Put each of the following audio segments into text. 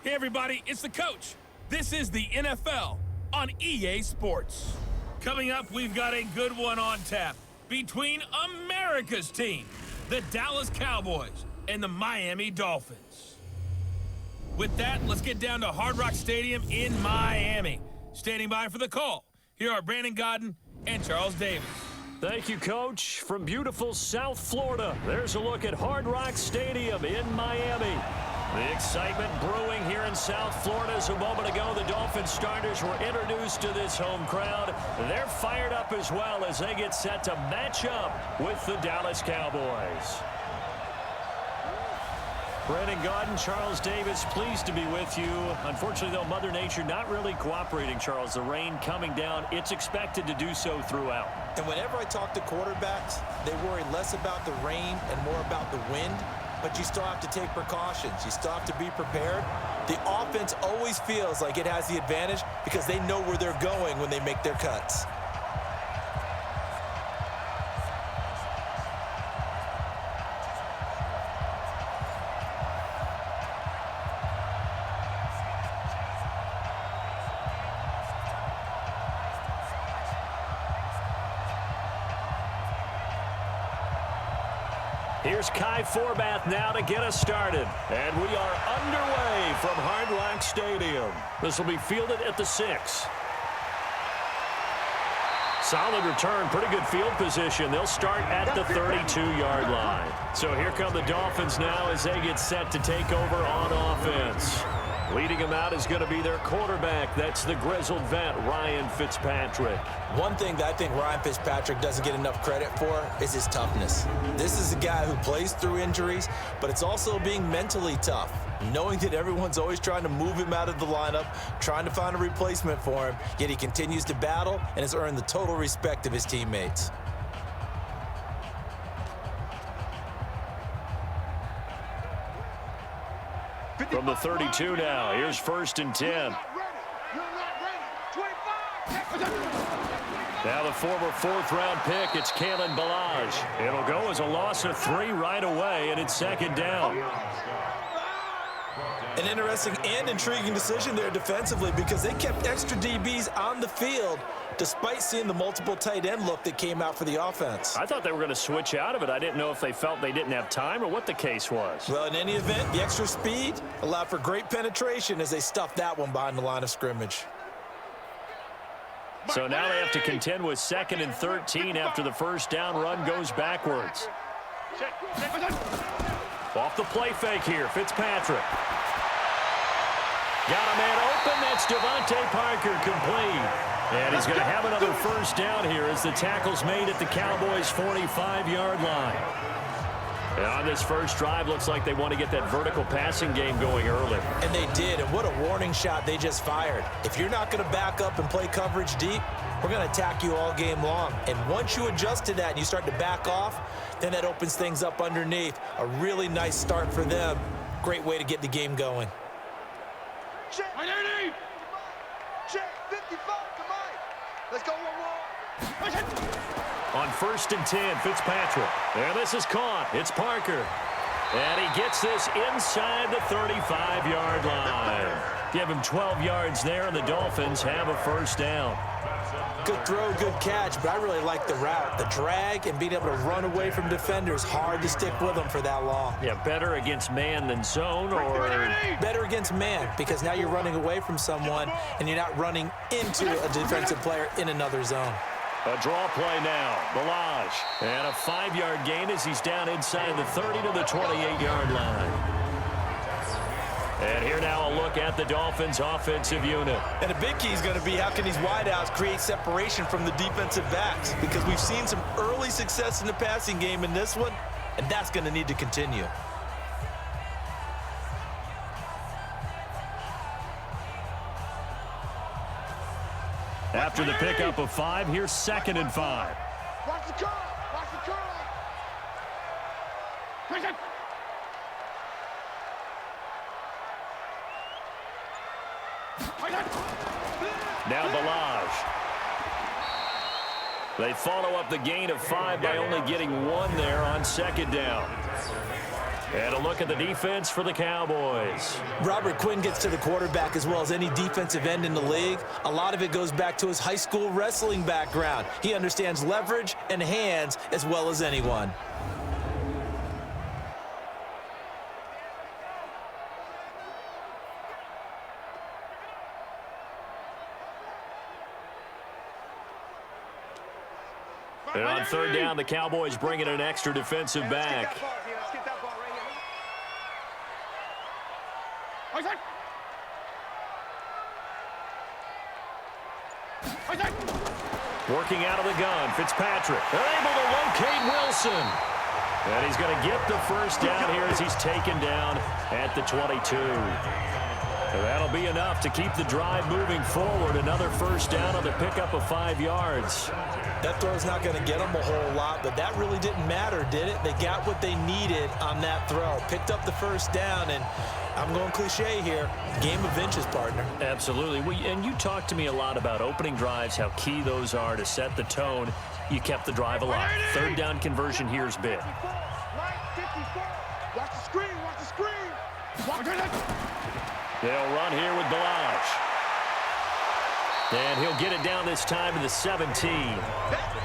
Hey everybody, it's the coach. This is the NFL on EA Sports. Coming up, we've got a good one on tap between America's team, the Dallas Cowboys, and the Miami Dolphins. With that, let's get down to Hard Rock Stadium in Miami. Standing by for the call, here are Brandon Godden and Charles Davis. Thank you, Coach. From beautiful South Florida, there's a look at Hard Rock Stadium in Miami. The excitement brewing here in South Florida as a moment ago the Dolphins starters were introduced to this home crowd. They're fired up as well as they get set to match up with the Dallas Cowboys. Brandon Godden, Charles Davis, pleased to be with you. Unfortunately, though, Mother Nature not really cooperating, Charles. The rain coming down, it's expected to do so throughout. And whenever I talk to quarterbacks, they worry less about the rain and more about the wind. But you still have to take precautions. You still have to be prepared. The offense always feels like it has the advantage because they know where they're going when they make their cuts. Here's Kai Forbath now to get us started. And we are underway from Hard Rock Stadium. This will be fielded at the 6. Solid return, pretty good field position. They'll start at the 32-yard line. So here come the Dolphins now as they get set to take over on offense. Leading them out is going to be their quarterback. That's the grizzled vet, Ryan Fitzpatrick. One thing that I think Ryan Fitzpatrick doesn't get enough credit for is his toughness. This is a guy who plays through injuries, but it's also being mentally tough, knowing that everyone's always trying to move him out of the lineup, trying to find a replacement for him, yet he continues to battle and has earned the total respect of his teammates. From the 32 now, here's 1st and 10. Now the former 4th-round pick, it's Kalen Ballage. It'll go as a loss of 3 right away, and it's 2nd down. An interesting and intriguing decision there defensively because they kept extra DBs on the field despite seeing the multiple tight end look that came out for the offense. I thought they were going to switch out of it. I didn't know if they felt they didn't have time or what the case was. Well, in any event, the extra speed allowed for great penetration as they stuffed that one behind the line of scrimmage. So now they have to contend with 2nd and 13 after the 1st down run goes backwards. Off the play fake here, Fitzpatrick. Got a man open, that's Devontae Parker complete. And he's going to have another 1st down here as the tackle's made at the Cowboys' 45-yard line. And on this first drive, looks like they want to get that vertical passing game going early. And they did, and what a warning shot they just fired. If you're not going to back up and play coverage deep, we're going to attack you all game long. And once you adjust to that and you start to back off, then that opens things up underneath. A really nice start for them. Great way to get the game going. Check. Check. 55 to Mike. Let's go 1-1. On 1st and 10, Fitzpatrick. And this is caught. It's Parker. And he gets this inside the 35-yard line. Give him 12 yards there, and the Dolphins have a 1st down. Good throw, good catch, but I really like the route. The drag and being able to run away from defenders, hard to stick with them for that long. Yeah, better against man than zone, or better against man, because now you're running away from someone and you're not running into a defensive player in another zone. A draw play now, Ballage. And a 5-yard gain as he's down inside the 30 to the 28-yard line. And here now a look at the Dolphins' offensive unit. And a big key is going to be how can these wideouts create separation from the defensive backs, because we've seen some early success in the passing game in this one, and that's going to need to continue. After the pickup of 5, here's 2nd and 5. Watch the curl. Watch the curl. Now Ballage. They follow up the gain of 5 by only getting 1 there on 2nd down. And a look at the defense for the Cowboys. Robert Quinn gets to the quarterback as well as any defensive end in the league. A lot of it goes back to his high school wrestling background. He understands leverage and hands as well as anyone. And on third down, the Cowboys bring in an extra defensive back. Working out of the gun, Fitzpatrick. They're able to locate Wilson. And he's going to get the first down here as he's taken down at the 22. And that'll be enough to keep the drive moving forward. Another first down on the pickup of 5 yards. That throw's not going to get them a whole lot, but that really didn't matter, did it? They got what they needed on that throw. Picked up the first down, and I'm going cliche here. Game of inches, partner. Absolutely. And you talked to me a lot about opening drives, how key those are to set the tone. You kept the drive alive. Third down conversion here is big. Watch the screen, watch the screen. They'll run here with Balaj. And he'll get it down this time to the 17.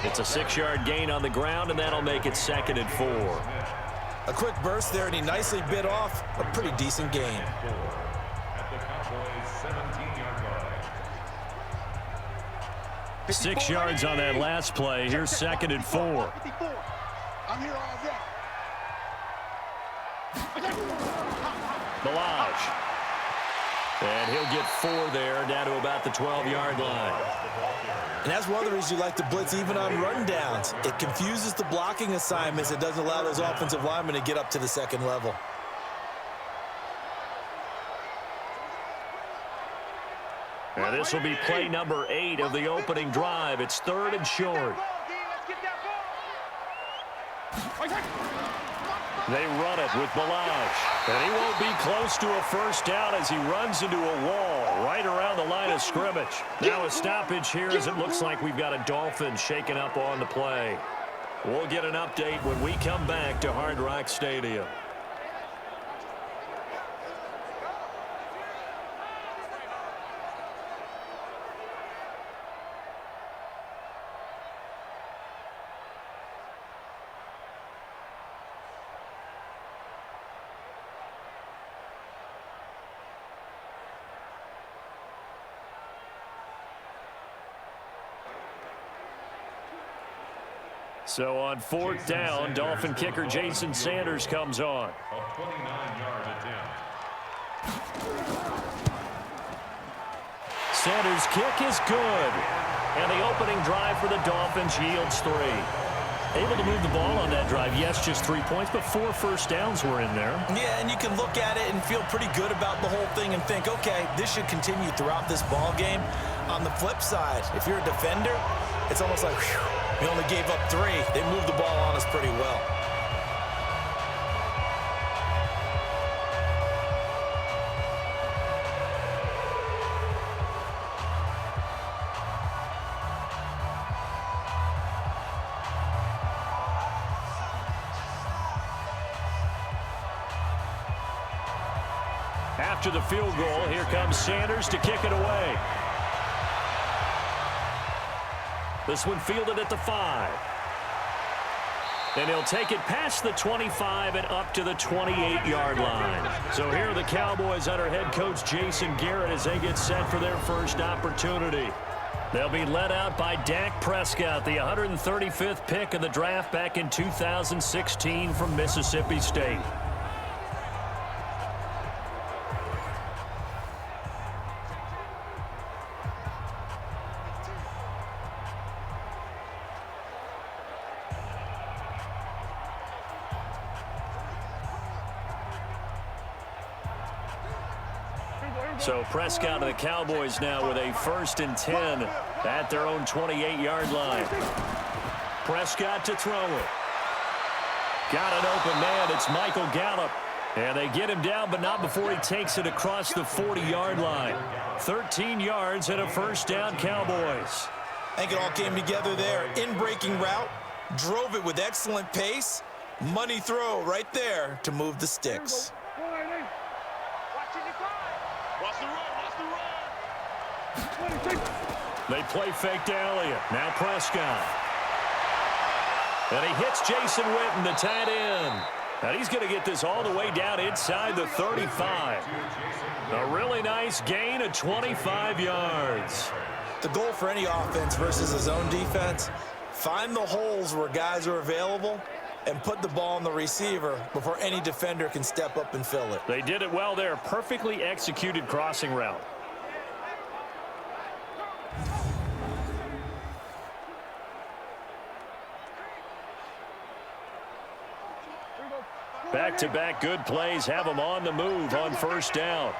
It's a 6-yard gain on the ground, and that'll make it 2nd and 4. A quick burst there, and he nicely bit off a pretty decent gain. 6 yards on that last play. Here's 2nd and 4. I'm here all day. Balaj. And he'll get 4 there, down to about the 12-yard line. And that's one of the reasons you like to blitz even on rundowns. It confuses the blocking assignments. It doesn't allow those offensive linemen to get up to the second level. And this will be play number 8 of the opening drive. It's 3rd and short. They run it with Balaj. And he won't be close to a first down as he runs into a wall right around the line of scrimmage. Now a stoppage here as it looks like we've got a Dolphins shaking up on the play. We'll get an update when we come back to Hard Rock Stadium. So on 4th down, Dolphin kicker Jason Sanders comes on. A 29-yard attempt. Sanders' kick is good. And the opening drive for the Dolphins yields 3. Able to move the ball on that drive. Yes, just 3 points, but 4 first downs were in there. Yeah, and you can look at it and feel pretty good about the whole thing and think, okay, this should continue throughout this ball game. On the flip side, if you're a defender, it's almost like, whew, we only gave up 3. They moved the ball on us pretty well. After the field goal, here comes Sanders to kick it away. This one fielded at the 5. And he'll take it past the 25 and up to the 28-yard line. So here are the Cowboys under head coach Jason Garrett as they get set for their first opportunity. They'll be led out by Dak Prescott, the 135th pick of the draft back in 2016 from Mississippi State. So Prescott and the Cowboys now with a 1st and 10 at their own 28-yard line. Prescott to throw it. Got an open man. It's Michael Gallup. And they get him down, but not before he takes it across the 40-yard line. 13 yards and a first down, Cowboys. I think it all came together there. In-breaking route, drove it with excellent pace, Money throw right there to move the sticks. They play fake to Elliott. Now Prescott. And he hits Jason Witten, the tight end. And he's going to get this all the way down inside the 35. A really nice gain of 25 yards. The goal for any offense versus his own defense, find the holes where guys are available and put the ball on the receiver before any defender can step up and fill it. They did it well there. Perfectly executed crossing route. Back-to-back good plays have them on the move on first down.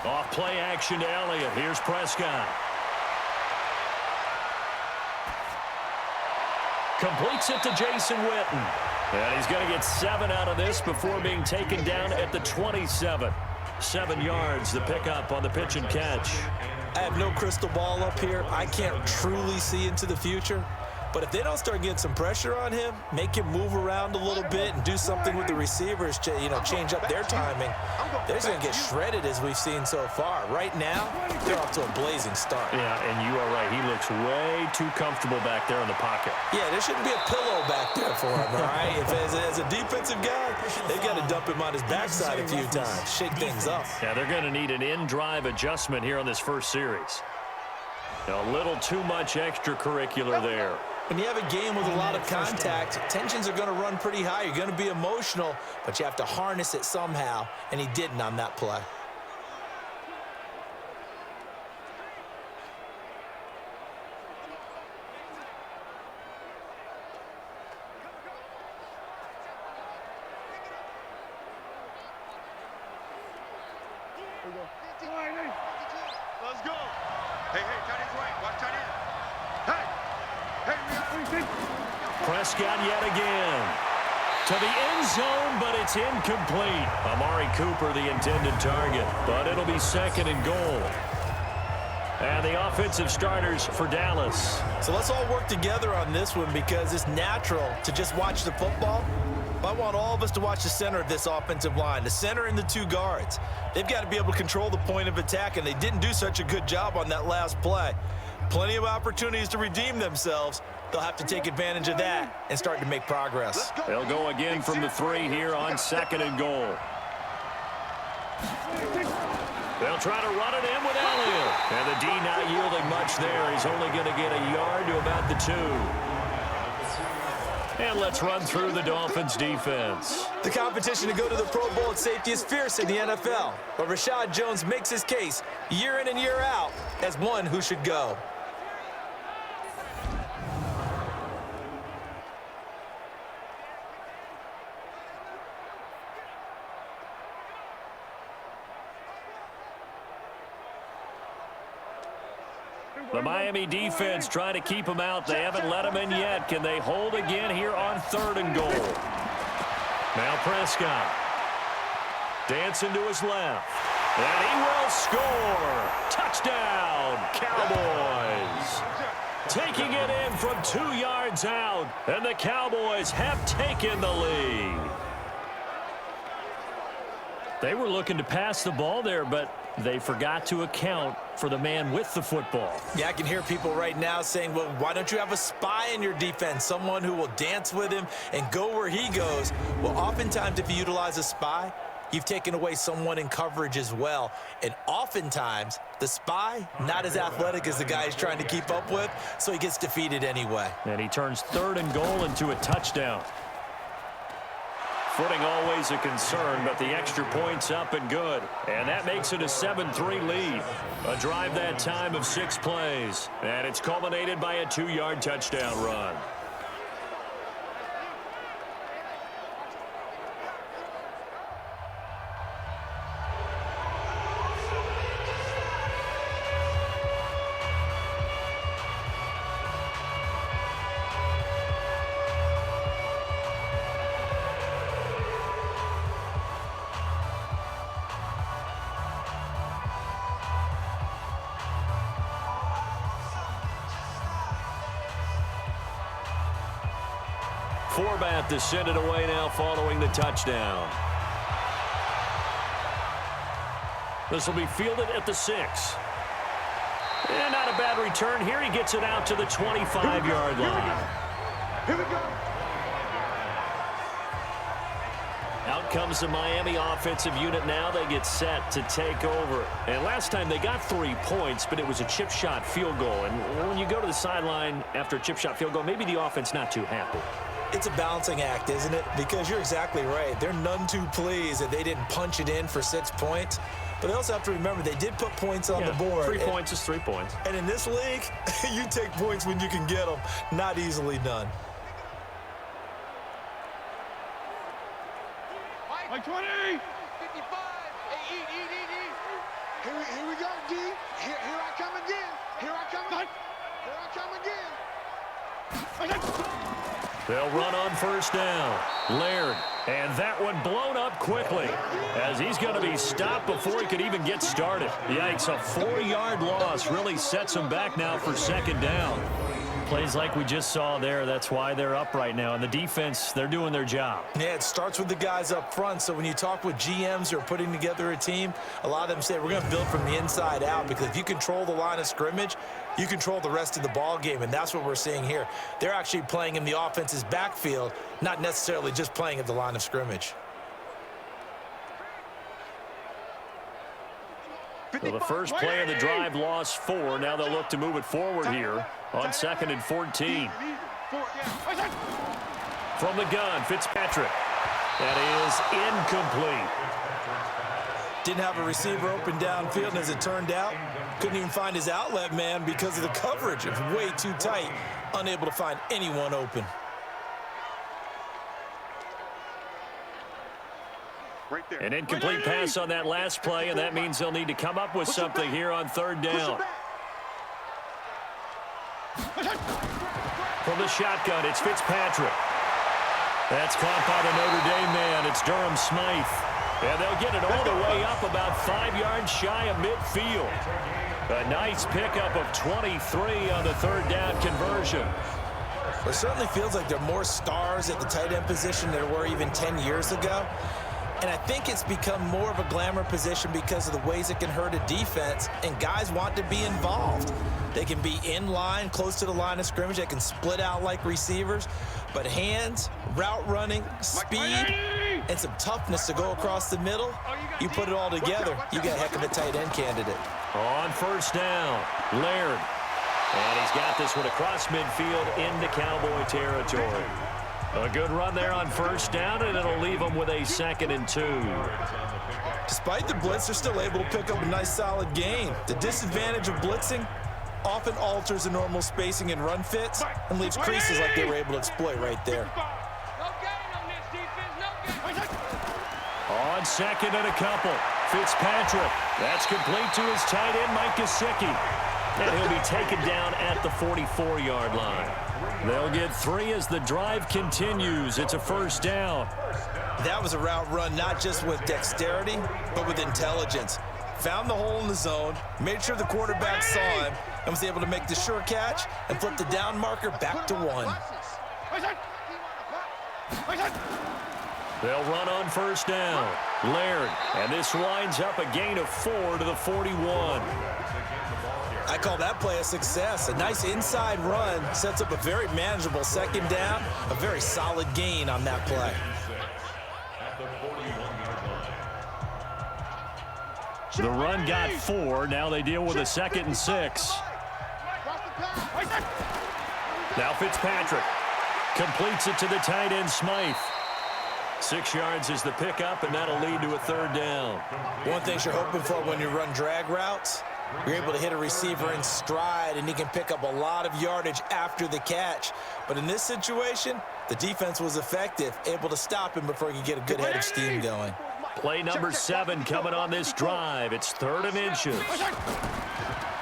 Off play action to Elliott. Here's Prescott. Completes it to Jason Witten. And he's going to get 7 out of this before being taken down at the 27. 7 yards, the pickup on the pitch and catch. I have no crystal ball up here. I can't truly see into the future. But if they don't start getting some pressure on him, make him move around a little bit and do something with the receivers, change up their timing, they're just going to get shredded as we've seen so far. Right now, they're off to a blazing start. Yeah, and you are right. He looks way too comfortable back there in the pocket. Yeah, there shouldn't be a pillow back there for him, all right? If as a defensive guy, they've got to dump him on his backside a few times, shake things up. Yeah, they're going to need an in-drive adjustment here on this first series. A little too much extracurricular there. When you have a game with a lot of contact, tensions are going to run pretty high. You're going to be emotional, but you have to harness it somehow, and he didn't on that play. Let's go. Hey, tight end's right. Watch tight end. Prescott yet again. To the end zone, but it's incomplete. Amari Cooper, the intended target, but it'll be second and goal. And the offensive starters for Dallas. So let's all work together on this one because it's natural to just watch the football. But I want all of us to watch the center of this offensive line, the center and the 2 guards. They've got to be able to control the point of attack, and they didn't do such a good job on that last play. Plenty of opportunities to redeem themselves. They'll have to take advantage of that and start to make progress. They'll go again from the 3 here on second and goal. They'll try to run it in with Elliott. And the D not yielding much there. He's only going to get a yard to about the 2. And let's run through the Dolphins defense. The competition to go to the Pro Bowl at safety is fierce in the NFL. But Rashad Jones makes his case year in and year out as one who should go. The Miami defense trying to keep him out. They haven't let him in yet. Can they hold again here on third and goal? Now Prescott. Dancing to his left. And he will score. Touchdown, Cowboys. Taking it in from 2 yards out. And the Cowboys have taken the lead. They were looking to pass the ball there, but they forgot to account for the man with the football. Yeah, I can hear people right now saying, well, why don't you have a spy in your defense, someone who will dance with him and go where he goes? Well, oftentimes if you utilize a spy, you've taken away someone in coverage as well. And oftentimes, the spy, not as athletic as the guy he's trying to keep up with, so he gets defeated anyway. And he turns third and goal into a touchdown. Footing always a concern, but the extra point's up and good. And that makes it a 7-3 lead. A drive that time of 6 plays. And it's culminated by a 2-yard touchdown run. format to send it away now following the touchdown. This will be fielded at the 6. And not a bad return here. He gets it out to the 25-yard line. Here we go. Out comes the Miami offensive unit now. They get set to take over. And last time they got 3 points, but it was a chip shot field goal. And when you go to the sideline after a chip shot field goal, maybe the offense not too happy. It's a balancing act, isn't it? Because you're exactly right. They're none too pleased that they didn't punch it in for 6 points. But they also have to remember they did put points on the board. 3 points is 3 points. And in this league, you take points when you can get them. Not easily done. Like 20. 55. Hey, eat. Here we go, D. Here I come again. Here I come again. They'll run on first down. Laird. And that one blown up quickly as he's going to be stopped before he could even get started. Yikes, a 4-yard loss really sets him back now for second down. Plays like we just saw there. That's why they're up right now. And the defense, they're doing their job. Yeah, it starts with the guys up front. So when you talk with GMs who are putting together a team, a lot of them say we're going to build from the inside out, because if you control the line of scrimmage, you control the rest of the ball game, and that's what we're seeing here. They're actually playing in the offense's backfield, not necessarily just playing at the line of scrimmage. So the first play of the drive lost 4. Now they'll look to move it forward here on 2nd and 14. From the gun, Fitzpatrick. That is incomplete. Didn't have a receiver open downfield, and as it turned out, couldn't even find his outlet man because of the coverage. It was way too tight, unable to find anyone open. Right there. An incomplete pass on that last play, and that means they'll need to come up with something here on 3rd down. From the shotgun, it's Fitzpatrick. That's caught by the Notre Dame man. It's Durham Smythe. And they'll get it all the way up about 5 yards shy of midfield. A nice pickup of 23 on the 3rd down conversion. It certainly feels like there are more stars at the tight end position than there were even 10 years ago. And I think it's become more of a glamour position because of the ways it can hurt a defense, and guys want to be involved. They can be in line, close to the line of scrimmage. They can split out like receivers. But hands, route running, speed, and some toughness to go across the middle, you put it all together, you got a heck of a tight end candidate. On first down, Laird. And he's got this one across midfield into Cowboy territory. A good run there on first down, and it'll leave them with a 2nd and 2. Despite the blitz, they're still able to pick up a nice solid gain. The disadvantage of blitzing often alters the normal spacing and run fits and leaves creases like they were able to exploit right there. On 2nd and a couple, Fitzpatrick. That's complete to his tight end, Mike Gesicki. And he'll be taken down at the 44-yard line. They'll get 3 as the drive continues. It's a first down. That was a route run not just with dexterity, but with intelligence. Found the hole in the zone, made sure the quarterback saw him, and was able to make the sure catch and flip the down marker back to 1. They'll run on first down. Laird, and this winds up a gain of 4 to the 41. I call that play a success. A nice inside run sets up a very manageable 2nd down, a very solid gain on that play. The run got 4. Now they deal with a 2nd and 6. Now Fitzpatrick completes it to the tight end, Smythe. 6 yards is the pickup, and that'll lead to a 3rd down. One thing you're hoping for when you run drag routes, you're able to hit a receiver in stride, and he can pick up a lot of yardage after the catch. But in this situation, the defense was effective, able to stop him before he could get a good head of steam going. Play number 7 coming on this drive. It's 3rd and inches.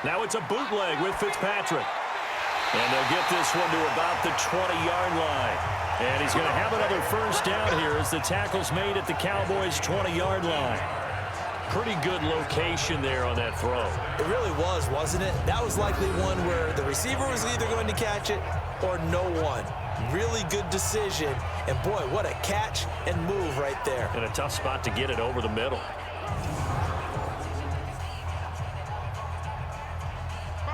Now it's a bootleg with Fitzpatrick. And they'll get this one to about the 20-yard line. And he's going to have another first down here as the tackle's made at the Cowboys' 20-yard line. Pretty good location there on that throw. It really was, wasn't it? That was likely one where the receiver was either going to catch it or no one. Really good decision. And, boy, what a catch and move right there. And a tough spot to get it over the middle.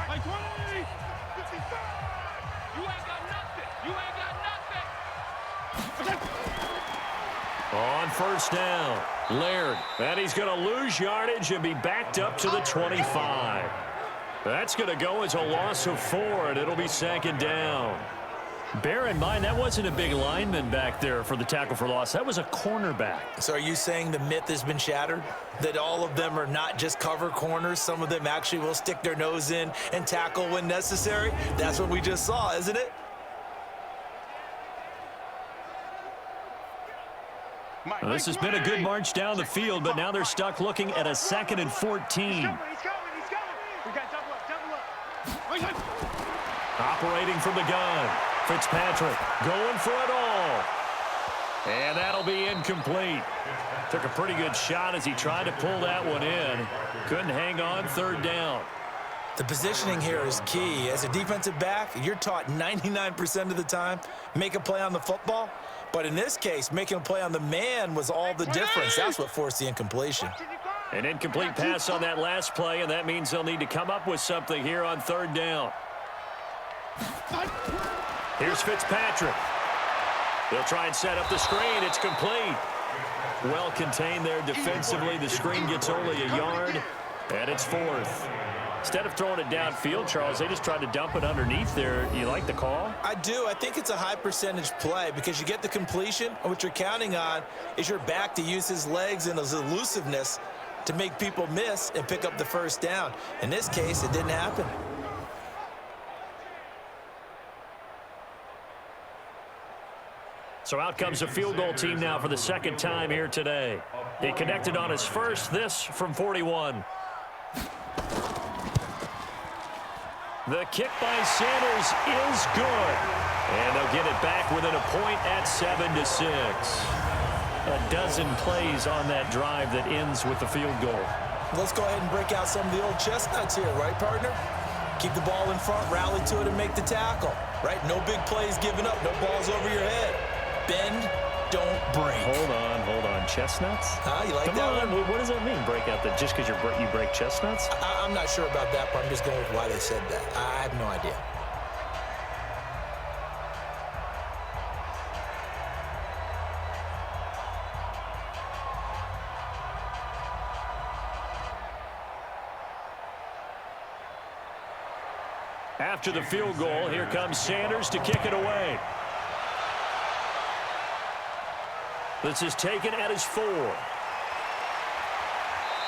Like 20, 55. You ain't got nothing. You ain't got nothing. On first down, Laird. And he's going to lose yardage and be backed up to the 25. That's going to go as a loss of 4, and it'll be second down. Bear in mind, that wasn't a big lineman back there for the tackle for loss. That was a cornerback. So are you saying the myth has been shattered? That all of them are not just cover corners? Some of them actually will stick their nose in and tackle when necessary? That's what we just saw, isn't it? Well, this has been a good march down the field, but now they're stuck looking at a 2nd and 14. He's coming. We got double up. Operating from the gun. Fitzpatrick going for it all. And that'll be incomplete. Took a pretty good shot as he tried to pull that one in. Couldn't hang on, 3rd down. The positioning here is key. As a defensive back, you're taught 99% of the time, make a play on the football. But in this case, making a play on the man was all the difference. That's what forced the incompletion. An incomplete pass on that last play, and that means they'll need to come up with something here on 3rd down. Here's Fitzpatrick. They'll try and set up the screen. It's complete. Well contained there defensively. The screen gets only a yard, and it's 4th. Instead of throwing it downfield, Charles, they just tried to dump it underneath there. You like the call? I do. I think it's a high percentage play because you get the completion, and what you're counting on is your back to use his legs and his elusiveness to make people miss and pick up the first down. In this case, it didn't happen. So out comes a field goal team now for the 2nd time here today. He connected on his first, this from 41. The kick by Sanders is good. And they'll get it back within a point at 7-6. A dozen plays on that drive that ends with the field goal. Let's go ahead and break out some of the old chestnuts here, right, partner? Keep the ball in front, rally to it, and make the tackle, right? No big plays given up, no balls over your head. Bend, don't break. Hold on. Chestnuts? You like Come that on. one? What does that mean, break out that just because you break chestnuts? I'm not sure about that, but I'm just going with why they said that. I have no idea. After the field goal, here comes Sanders to kick it away. This is taken at his 4.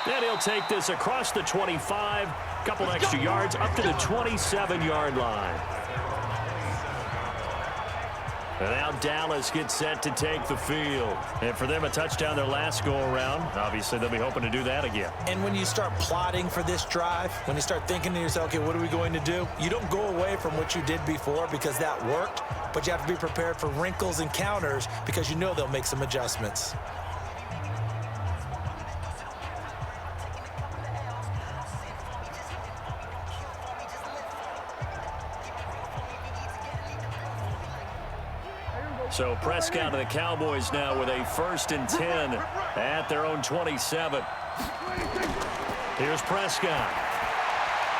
And he'll take this across the 25, couple extra yards up to the 27-yard line. And now Dallas gets set to take the field. And for them, a touchdown their last go-around. Obviously, they'll be hoping to do that again. And when you start plotting for this drive, when you start thinking to yourself, okay, what are we going to do? You don't go away from what you did before because that worked, but you have to be prepared for wrinkles and counters because you know they'll make some adjustments. So Prescott and the Cowboys now with a 1st and 10 at their own 27. Here's Prescott.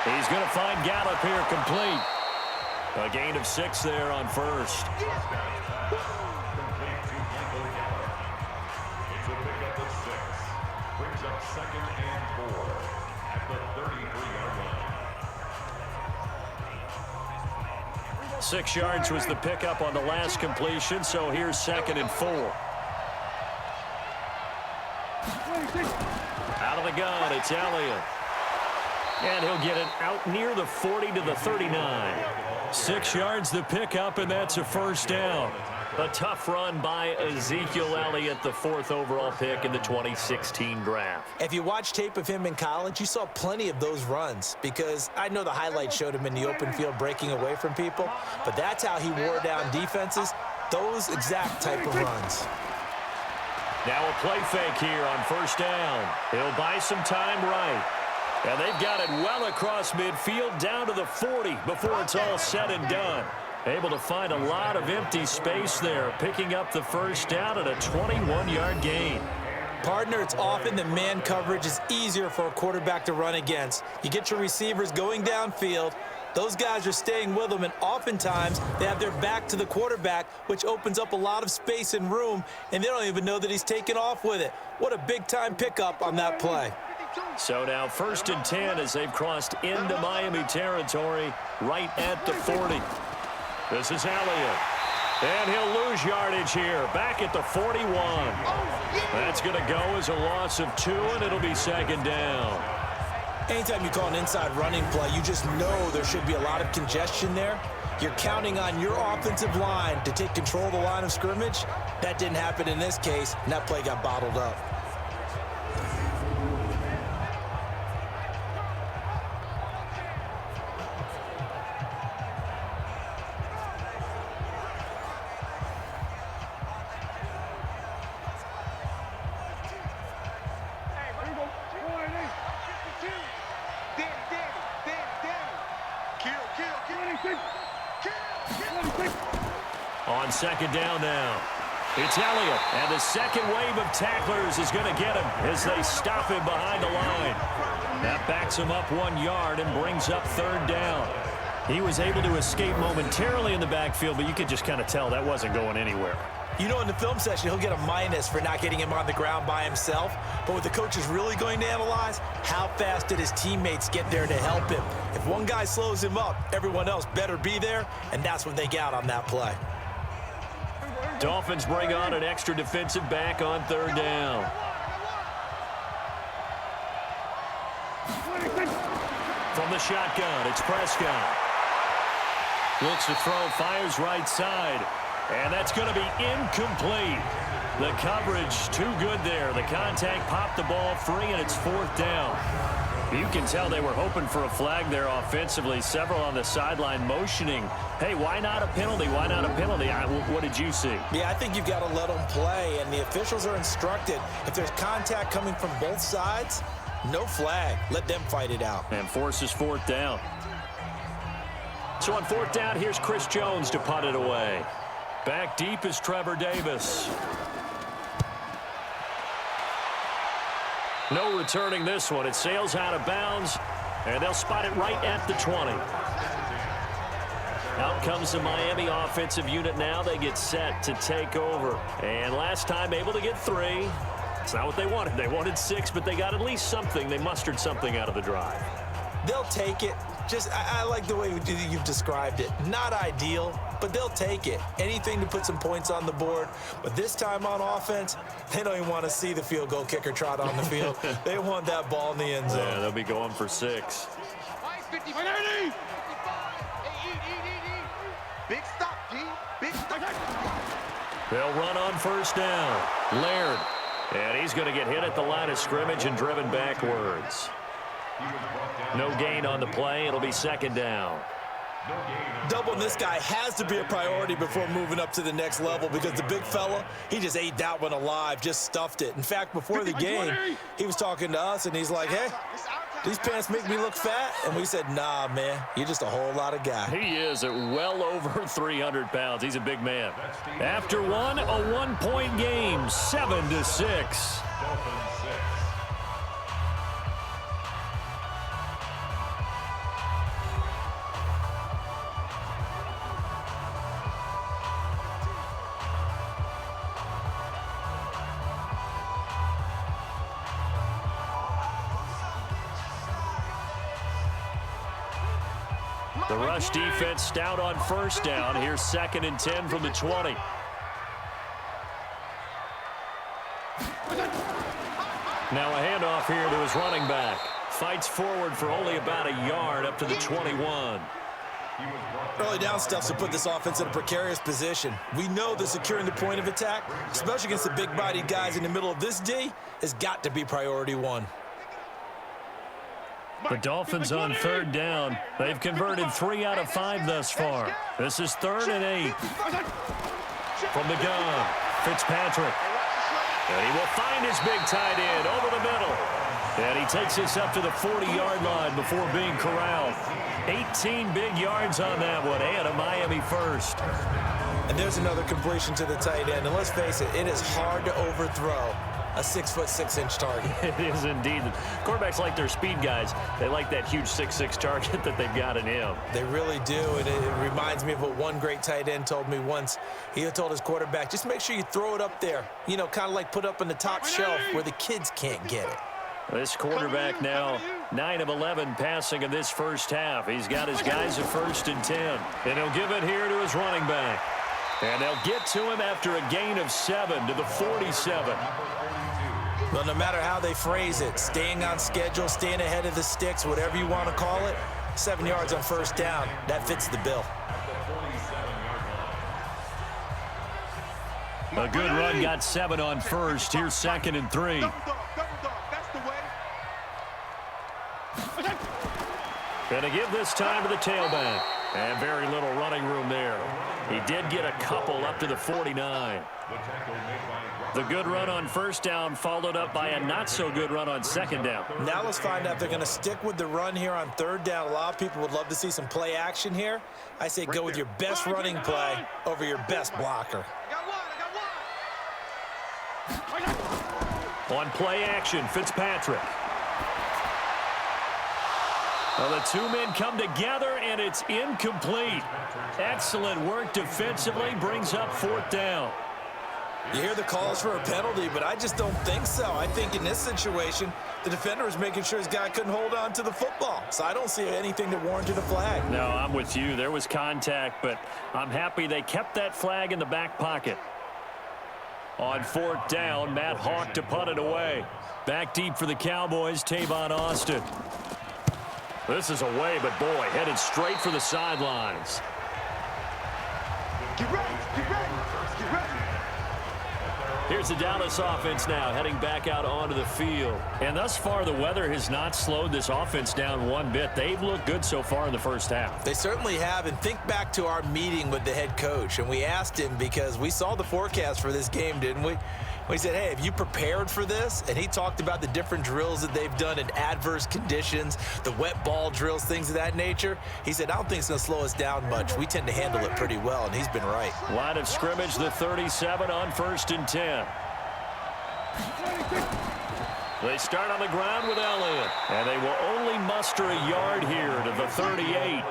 He's going to find Gallup here complete. A gain of 6 there on 1st. It's a pickup of 6. Brings up 2nd and 4 at the 33-yard line. 6 yards was the pickup on the last completion, so here's 2nd and 4. Out of the gun, it's Elliott. And he'll get it out near the 40 to the 39. 6 yards the pickup, and that's a 1st down. A tough run by Ezekiel Elliott, the 4th overall pick in the 2016 draft. If you watch tape of him in college, you saw plenty of those runs because I know the highlights showed him in the open field breaking away from people, but that's how he wore down defenses, those exact type of runs. Now a play fake here on 1st down. He'll buy some time right. And they've got it well across midfield down to the 40 before it's all said and done. Able to find a lot of empty space there, picking up the first down at a 21-yard gain. Partner, it's often that man coverage is easier for a quarterback to run against. You get your receivers going downfield. Those guys are staying with them, and oftentimes they have their back to the quarterback, which opens up a lot of space and room, and they don't even know that he's taken off with it. What a big-time pickup on that play. So now 1st and 10 as they've crossed into Miami territory right at the 40. This is Elliott. And he'll lose yardage here, back at the 41. That's going to go as a loss of 2, and it'll be 2nd down. Anytime you call an inside running play, you just know there should be a lot of congestion there. You're counting on your offensive line to take control of the line of scrimmage. That didn't happen in this case, and that play got bottled up. On 2nd down now, it's Elliott, and the second wave of tacklers is going to get him as they stop him behind the line. That backs him up 1 yard and brings up 3rd down. He was able to escape momentarily in the backfield, but you could just kind of tell that wasn't going anywhere. You know, in the film session, he'll get a minus for not getting him on the ground by himself. But what the coach is really going to analyze, how fast did his teammates get there to help him? If one guy slows him up, everyone else better be there, and that's what they got on that play. Dolphins bring on an extra defensive back on 3rd down. From the shotgun, it's Prescott. Looks to throw, fires right side. And that's going to be incomplete. The coverage too good there. The contact popped the ball free, and it's 4th down. You can tell they were hoping for a flag there offensively. Several on the sideline motioning. Hey, why not a penalty? Why not a penalty? What did you see? Yeah, I think you've got to let them play, and the officials are instructed. If there's contact coming from both sides, no flag. Let them fight it out. And forces 4th down. So on 4th down, here's Chris Jones to punt it away. Back deep is Trevor Davis. No returning this one. It sails out of bounds, and they'll spot it right at the 20. Out comes the Miami offensive unit now. They get set to take over. And last time able to get 3. It's not what they wanted. They wanted 6, but they got at least something. They mustered something out of the drive. They'll take it. I like the way you've described it. Not ideal, but they'll take it. Anything to put some points on the board. But this time on offense, they don't even want to see the field goal kicker trot on the field. They want that ball in the end zone. Yeah, they'll be going for 6. Big stop, G. Big stop. They'll run on 1st down. Laird. And he's going to get hit at the line of scrimmage and driven backwards. No gain on the play. It'll be 2nd down. Doubling this guy has to be a priority before moving up to the next level, because the big fella, he just ate that one alive, just stuffed it. In fact, before the game, he was talking to us, and he's like, hey, these pants make me look fat. And we said, nah, man, you're just a whole lot of guy. He is at well over 300 pounds. He's a big man. After one, a 1-point game, 7-6. The rush defense stout on 1st down. Here's 2nd and 10 from the 20. Now a handoff here to his running back. Fights forward for only about a yard up to the 21. Early down stuff to put this offense in a precarious position. We know that securing the point of attack, especially against the big-bodied guys in the middle of this D, has got to be priority 1. The Dolphins on 3rd down. They've converted 3 out of 5 thus far. This is 3rd and 8. From the gun, Fitzpatrick. And he will find his big tight end over the middle. And he takes this up to the 40-yard line before being corralled. 18 big yards on that one, and a Miami first. And there's another completion to the tight end. And let's face it, it is hard to overthrow a 6'6" target. It is indeed. Quarterbacks like their speed guys. They like that huge 6'6" target that they've got in him. They really do, and it reminds me of what one great tight end told me once. He told his quarterback, just make sure you throw it up there. You know, kind of like put up on the top shelf where the kids can't get it. This quarterback now 9 of 11 passing in this first half. He's got his guys at 1st and 10. And he'll give it here to his running back. And they'll get to him after a gain of 7 to the 47. Well, no matter how they phrase it, staying on schedule, staying ahead of the sticks, whatever you want to call it, 7 yards on 1st down, that fits the bill. A good run got 7 on 1st. Here's 2nd and 3. Going to give this time to the tailback. And very little running room there. He did get a couple up to the 49. The good run on 1st down followed up by a not-so-good run on 2nd down. Now let's find out if they're going to stick with the run here on 3rd down. A lot of people would love to see some play action here. I say go with your best running play over your best blocker. On play action, Fitzpatrick. Well, the two men come together, and it's incomplete. Excellent work defensively, brings up 4th down. You hear the calls for a penalty, but I just don't think so. I think in this situation, the defender was making sure his guy couldn't hold on to the football. So I don't see anything that warranted a flag. No, I'm with you. There was contact, but I'm happy they kept that flag in the back pocket. On 4th down, Matt Hawk to punt it away. Back deep for the Cowboys, Tavon Austin. This is away, but boy, headed straight for the sidelines. Get ready, get ready, get ready. Here's the Dallas offense now, heading back out onto the field. And thus far, the weather has not slowed this offense down one bit. They've looked good so far in the first half. They certainly have, and think back to our meeting with the head coach, and we asked him because we saw the forecast for this game, didn't we? We said, hey, have you prepared for this? And he talked about the different drills that they've done in adverse conditions, the wet ball drills, things of that nature. He said, I don't think it's going to slow us down much. We tend to handle it pretty well, and he's been right. Line of scrimmage, the 37 on 1st and 10. They start on the ground with Elliott, and they will only muster a yard here to the 38.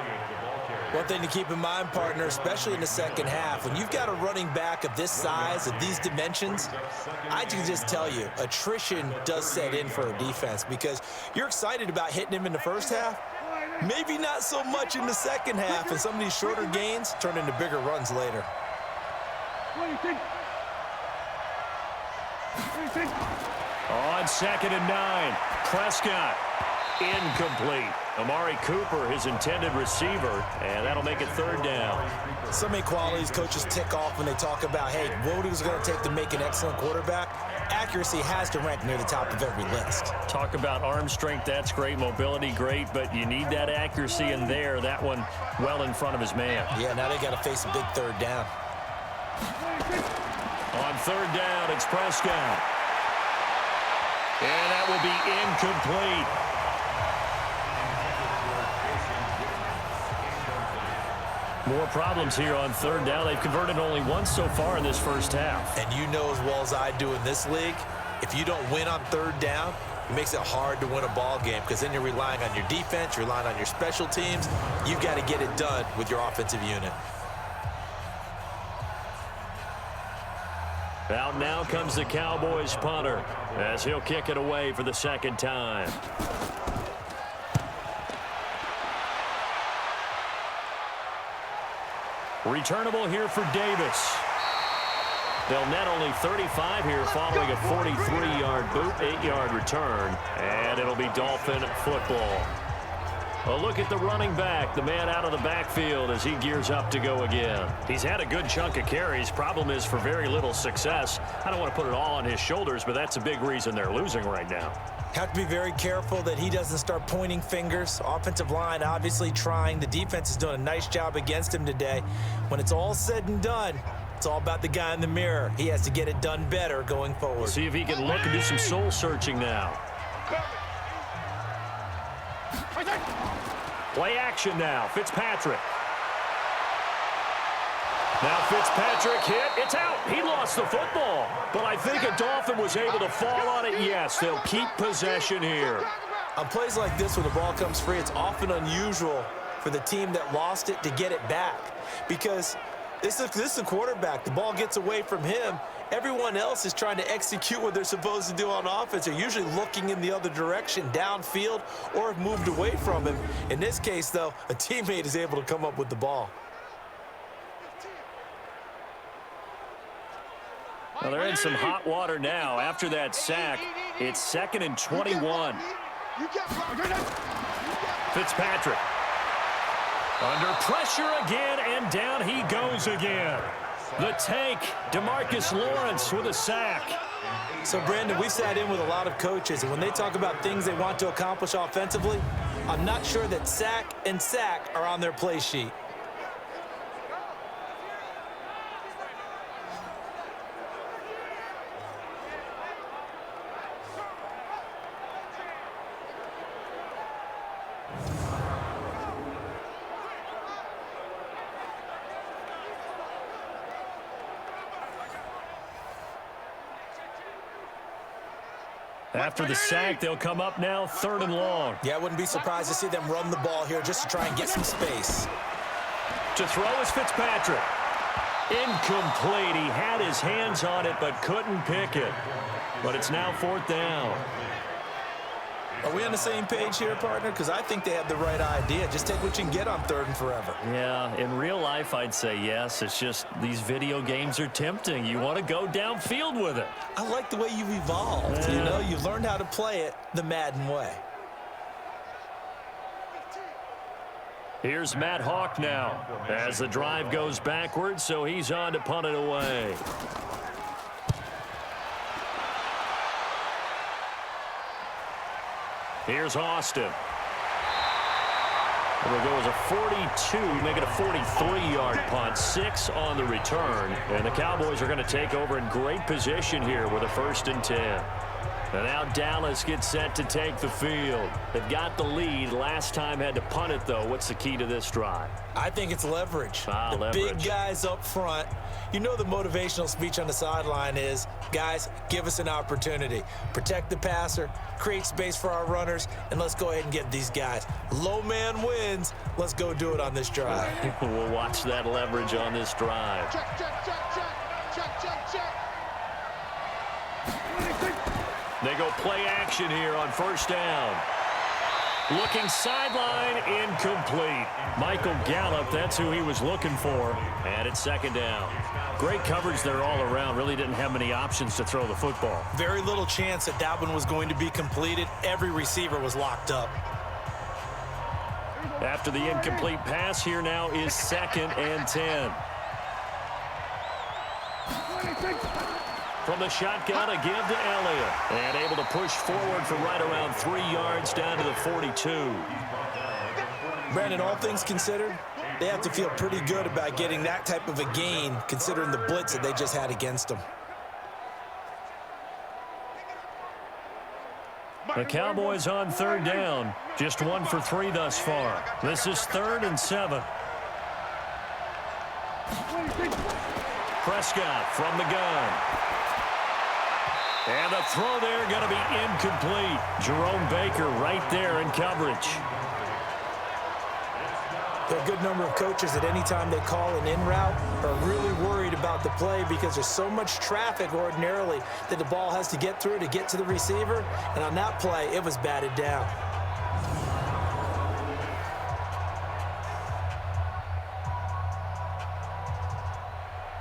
One thing to keep in mind, partner, especially in the second half, when you've got a running back of this size, of these dimensions, I can just tell you, attrition does set in for a defense because you're excited about hitting him in the first half, maybe not so much in the second half, and some of these shorter gains turn into bigger runs later. On 2nd and 9, Prescott. Incomplete. Amari Cooper, his intended receiver, and that'll make it 3rd down. So many qualities coaches tick off when they talk about, hey, what is it going to take to make an excellent quarterback? Accuracy has to rank near the top of every list. Talk about arm strength, that's great. Mobility, great, but you need that accuracy in there. That one well in front of his man. Yeah, now they got to face a big 3rd down. On 3rd down, it's Prescott. And that will be incomplete. More problems here on 3rd down. They've converted only once so far in this first half. And you know as well as I do in this league, if you don't win on 3rd down, it makes it hard to win a ball game because then you're relying on your defense, you're relying on your special teams. You've got to get it done with your offensive unit. Out now comes the Cowboys punter as he'll kick it away for the 2nd time. Returnable here for Davis. They'll net only 35 here following a 43-yard boot, 8-yard return, and it'll be Dolphin football. A look at the running back, the man out of the backfield as he gears up to go again. He's had a good chunk of carries. Problem is for very little success. I don't want to put it all on his shoulders, but that's a big reason they're losing right now. Have to be very careful that he doesn't start pointing fingers. Offensive line obviously trying. The defense is doing a nice job against him today. When it's all said and done, it's all about the guy in the mirror. He has to get it done better going forward. We'll see if he can look and do some soul searching now. Play action now. Fitzpatrick. Now Fitzpatrick hit. It's out. He lost the football. But I think a Dolphin was able to fall on it. Yes, they'll keep possession here. On plays like this, when the ball comes free, it's often unusual for the team that lost it to get it back. Because this is a quarterback. The ball gets away from him. Everyone else is trying to execute what they're supposed to do on offense. They're usually looking in the other direction, downfield, or have moved away from him. In this case, though, a teammate is able to come up with the ball. Well, they're in some hot water now. After that sack, it's 2nd and 21. Fitzpatrick. Under pressure again, and down he goes again. The take, DeMarcus Lawrence with a sack. So, Brandon, we've sat in with a lot of coaches, and when they talk about things they want to accomplish offensively, I'm not sure that sack and sack are on their play sheet. After the sack, they'll come up now 3rd and long. Yeah, I wouldn't be surprised to see them run the ball here just to try and get some space. To throw is Fitzpatrick. Incomplete. He had his hands on it but couldn't pick it. But it's now 4th down. Are we on the same page here, partner? Because I think they have the right idea. Just take what you can get on 3rd and forever. Yeah, in real life, I'd say yes. It's just these video games are tempting. You want to go downfield with it. I like the way you've evolved. You know, you've learned how to play it the Madden way. Here's Matt Hawk now as the drive goes backwards, so he's on to punt it away. Here's Austin. It'll go as a 42, make it a 43-yard punt, 6 on the return. And the Cowboys are going to take over in great position here with a 1st and 10. And now Dallas gets set to take the field. They've got the lead. Last time had to punt it, though. What's the key to this drive? I think it's leverage. The big guys up front. You know the motivational speech on the sideline is, guys, give us an opportunity. Protect the passer, create space for our runners, and let's go ahead and get these guys. Low man wins. Let's go do it on this drive. We'll watch that leverage on this drive. Check, check, check, check, check, check, check. They go play action here on 1st down. Looking sideline, incomplete. Michael Gallup, that's who he was looking for. And it's 2nd down. Great coverage there all around. Really didn't have many options to throw the football. Very little chance that that one was going to be completed. Every receiver was locked up. After the incomplete pass, here now is 2nd and 10. From the shotgun, a give to Elliott. And able to push forward for right around 3 yards down to the 42. Brandon, all things considered, they have to feel pretty good about getting that type of a gain, considering the blitz that they just had against them. The Cowboys on 3rd down. Just 1 for 3 thus far. This is 3rd and 7. Prescott from the gun. And the throw there going to be incomplete. Jerome Baker right there in coverage. There are a good number of coaches that any time they call an in route are really worried about the play because there's so much traffic ordinarily that the ball has to get through to get to the receiver. And on that play, it was batted down.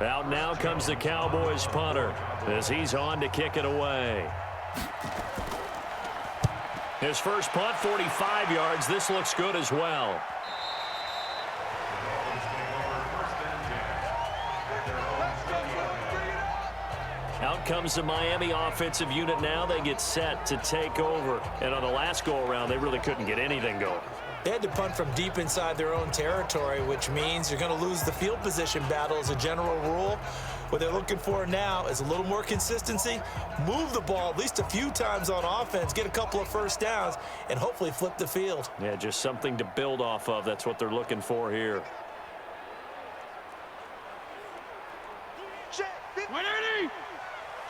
Out now comes the Cowboys punter as he's on to kick it away. His first punt, 45 yards. This looks good as well. Out comes the Miami offensive unit now. They get set to take over. And on the last go-around, they really couldn't get anything going. They had to punt from deep inside their own territory, which means you're going to lose the field position battle as a general rule. What they're looking for now is a little more consistency, move the ball at least a few times on offense, get a couple of first downs, and hopefully flip the field. Yeah, just something to build off of. That's what they're looking for here. Check 180.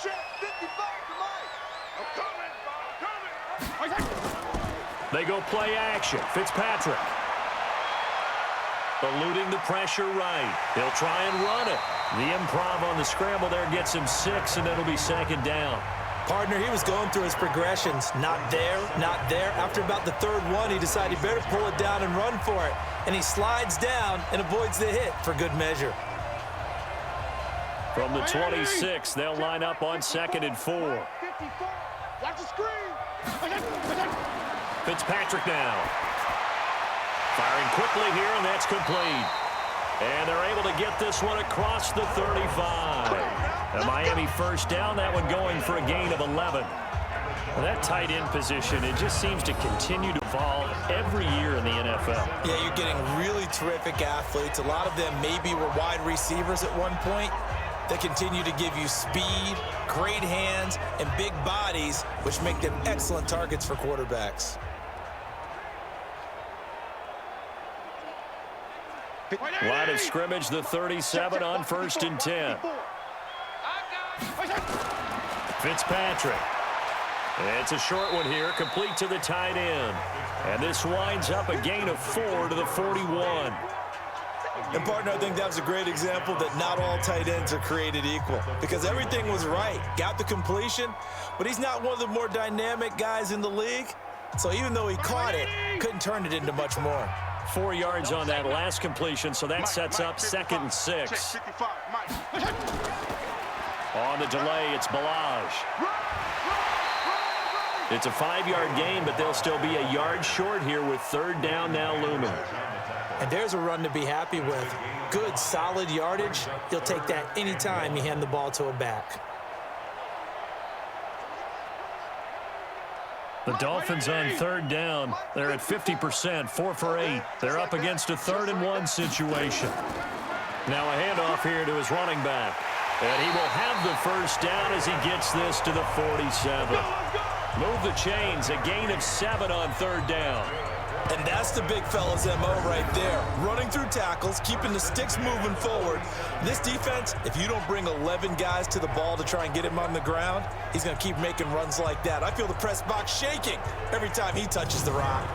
Check 55 to Mike. I'm coming. They go play action. Fitzpatrick. Eluding the pressure right. He'll try and run it. The improv on the scramble there gets him 6, and it'll be second down. Partner, he was going through his progressions. Not there, not there. After about the third one, he decided he better pull it down and run for it. And he slides down and avoids the hit for good measure. From the 26, they'll line up on 2nd and 4. 54. Watch the screen. Fitzpatrick now. Firing quickly here, and that's complete. And they're able to get this one across the 35. A Miami first down, that one going for a gain of 11. Well, that tight end position, it just seems to continue to evolve every year in the NFL. Yeah, you're getting really terrific athletes. A lot of them maybe were wide receivers at one point. They continue to give you speed, great hands, and big bodies, which make them excellent targets for quarterbacks. Line of scrimmage, the 37 on 1st and 10. Fitzpatrick. It's a short one here, complete to the tight end. And this winds up a gain of 4 to the 41. And, partner, I think that was a great example that not all tight ends are created equal, because everything was right. Got the completion, but he's not one of the more dynamic guys in the league. So even though he caught it, couldn't turn it into much more. 4 yards on that last completion, so that sets up 2nd and 6. On the delay, it's Balaj. It's a 5-yard gain, but they'll still be a yard short here with 3rd down now looming. And there's a run to be happy with. Good, solid yardage. You'll take that anytime you hand the ball to a back. The Dolphins on 3rd down. They're at 50%, 4 for 8. They're up against a 3rd and 1 situation. Now a handoff here to his running back. And he will have the first down as he gets this to the 47. Move the chains, a gain of 7 on 3rd down. And that's the big fella's MO right there. Running through tackles, keeping the sticks moving forward. This defense, if you don't bring 11 guys to the ball to try and get him on the ground, he's going to keep making runs like that. I feel the press box shaking every time he touches the rock.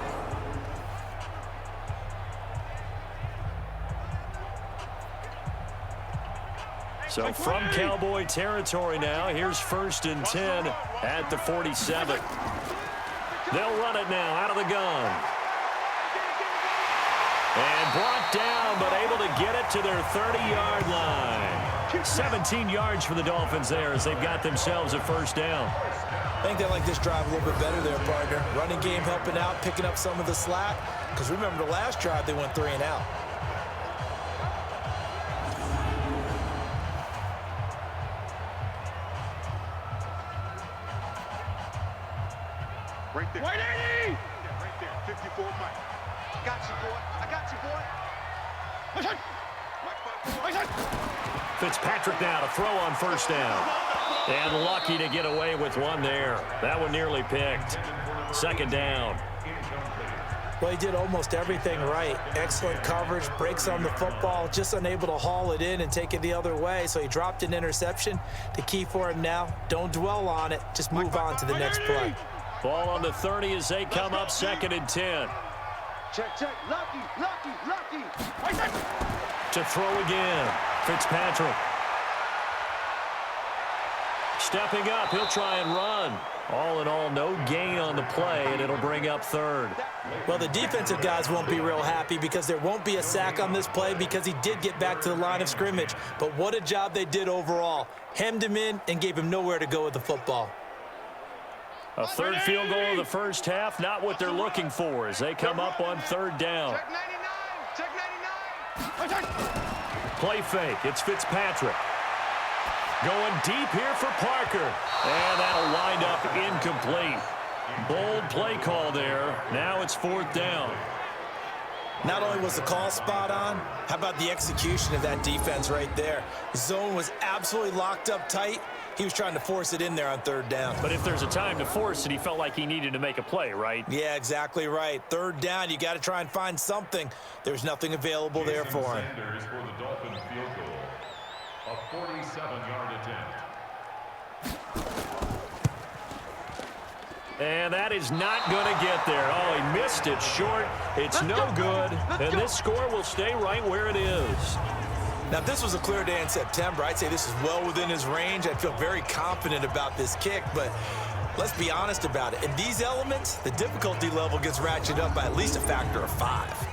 So from Cowboy territory now, here's 1st and 10 at the 47. They'll run it now out of the gun. And brought down, but able to get it to their 30-yard line. 17 yards for the Dolphins there as they've got themselves a first down. I think they like this drive a little bit better there, partner. Running game helping out, picking up some of the slack. Because remember the last drive, they went 3 and out. Right there. 180! Right there. 54 Mike. Got you, boy. I got you, boy. Fitzpatrick now to throw on first down. And lucky to get away with one there. That one nearly picked. 2nd down. Well, he did almost everything right. Excellent coverage, breaks on the football, just unable to haul it in and take it the other way. So he dropped an interception. The key for him now, don't dwell on it. Just move on to the next play. Ball on the 30 as they come up 2nd and 10. Check, check. Lucky. To throw again. Fitzpatrick. Stepping up, he'll try and run. All in all, no gain on the play, and it'll bring up 3rd. Well, the defensive guys won't be real happy because there won't be a sack on this play because he did get back to the line of scrimmage. But what a job they did overall. Hemmed him in and gave him nowhere to go with the football. A 3rd field goal of the first half, not what they're looking for as they come up on 3rd down. Check 99. Check 99. Play fake. It's Fitzpatrick. Going deep here for Parker. And that'll wind up incomplete. Bold play call there. Now it's 4th down. Not only was the call spot on, how about the execution of that defense right there? The zone was absolutely locked up tight. He was trying to force it in there on third down. But if there's a time to force it, he felt like he needed to make a play, right? Yeah, exactly right. Third down, you got to try and find something. There's nothing available there for him. Sanders for the Dolphins field goal. A 47-yard attempt. And that is not going to get there. Oh, he missed it short. It's no good. And this score will stay right where it is. Now, if this was a clear day in September, I'd say this is well within his range. I'd feel very confident about this kick, but let's be honest about it. In these elements, the difficulty level gets ratcheted up by at least a factor of 5.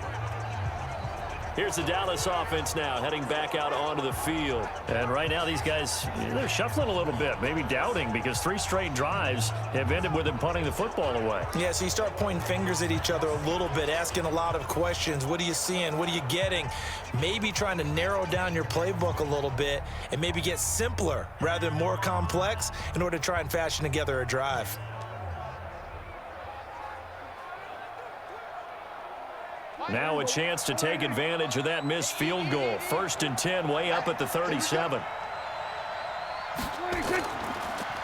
Here's the Dallas offense now, heading back out onto the field. And right now, these guys, they're shuffling a little bit, maybe doubting, because 3 straight drives have ended with them punting the football away. Yeah, so you start pointing fingers at each other a little bit, asking a lot of questions. What are you seeing? What are you getting? Maybe trying to narrow down your playbook a little bit and maybe get simpler rather than more complex in order to try and fashion together a drive. Now a chance to take advantage of that missed field goal. 1st and 10, way up at the 37.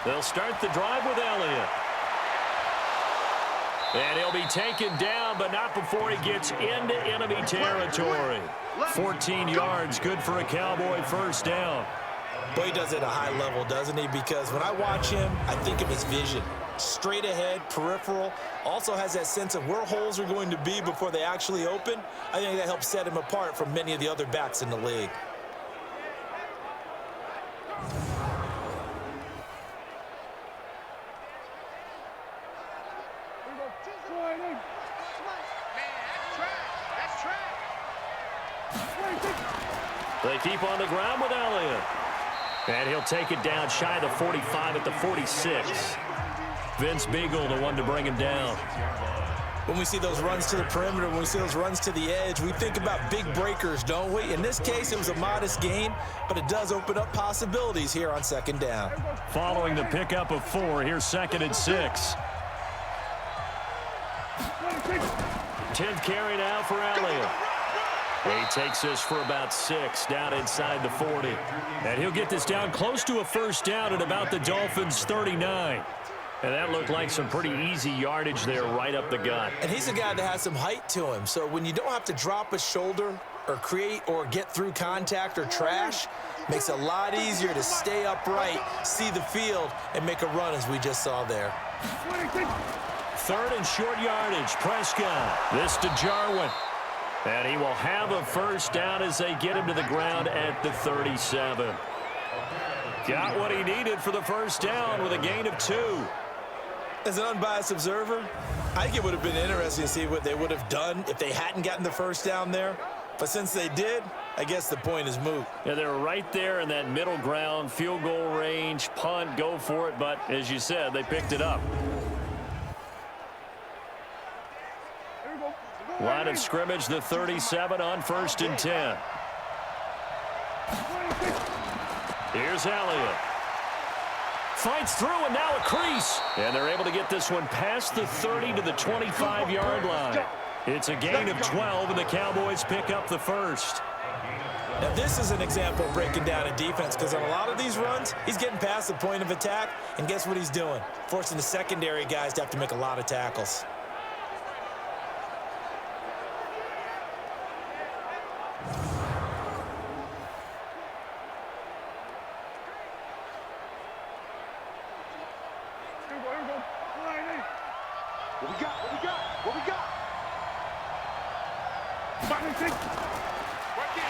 They'll start the drive with Elliott. And he'll be taken down, but not before he gets into enemy territory. 14 yards, good for a Cowboy first down. Boy, he does it at a high level, doesn't he? Because when I watch him, I think of his vision. Straight ahead, peripheral, also has that sense of where holes are going to be before they actually open. I think that helps set him apart from many of the other backs in the league. They keep on the ground with Elliott. And he'll take it down shy of the 45 at the 46. Vince Beagle, the one to bring him down. When we see those runs to the perimeter, when we see those runs to the edge, we think about big breakers, don't we? In this case, it was a modest gain, but it does open up possibilities here on 2nd down. Following the pickup of 4, here's 2nd and 6. 10th carry now for Elliott. He takes this for about 6 down inside the 40. And he'll get this down close to a first down at about the Dolphins' 39. And that looked like some pretty easy yardage there right up the gut. And he's a guy that has some height to him. So when you don't have to drop a shoulder or create or get through contact or trash, makes it a lot easier to stay upright, see the field, and make a run as we just saw there. 3rd and short yardage. Prescott. This to Jarwin. And he will have a first down as they get him to the ground at the 37. Got what he needed for the first down with a gain of 2. As an unbiased observer, I think it would have been interesting to see what they would have done if they hadn't gotten the first down there. But since they did, I guess the point is moot. Yeah, they're right there in that middle ground, field goal range, punt, go for it. But as you said, they picked it up. Line of scrimmage, the 37 on 1st and 10. Here's Elliott. Fights through, and now a crease. And they're able to get this one past the 30 to the 25-yard line. It's a gain of 12, and the Cowboys pick up the first. Now, this is an example of breaking down a defense, because on a lot of these runs, he's getting past the point of attack, and guess what he's doing? Forcing the secondary guys to have to make a lot of tackles.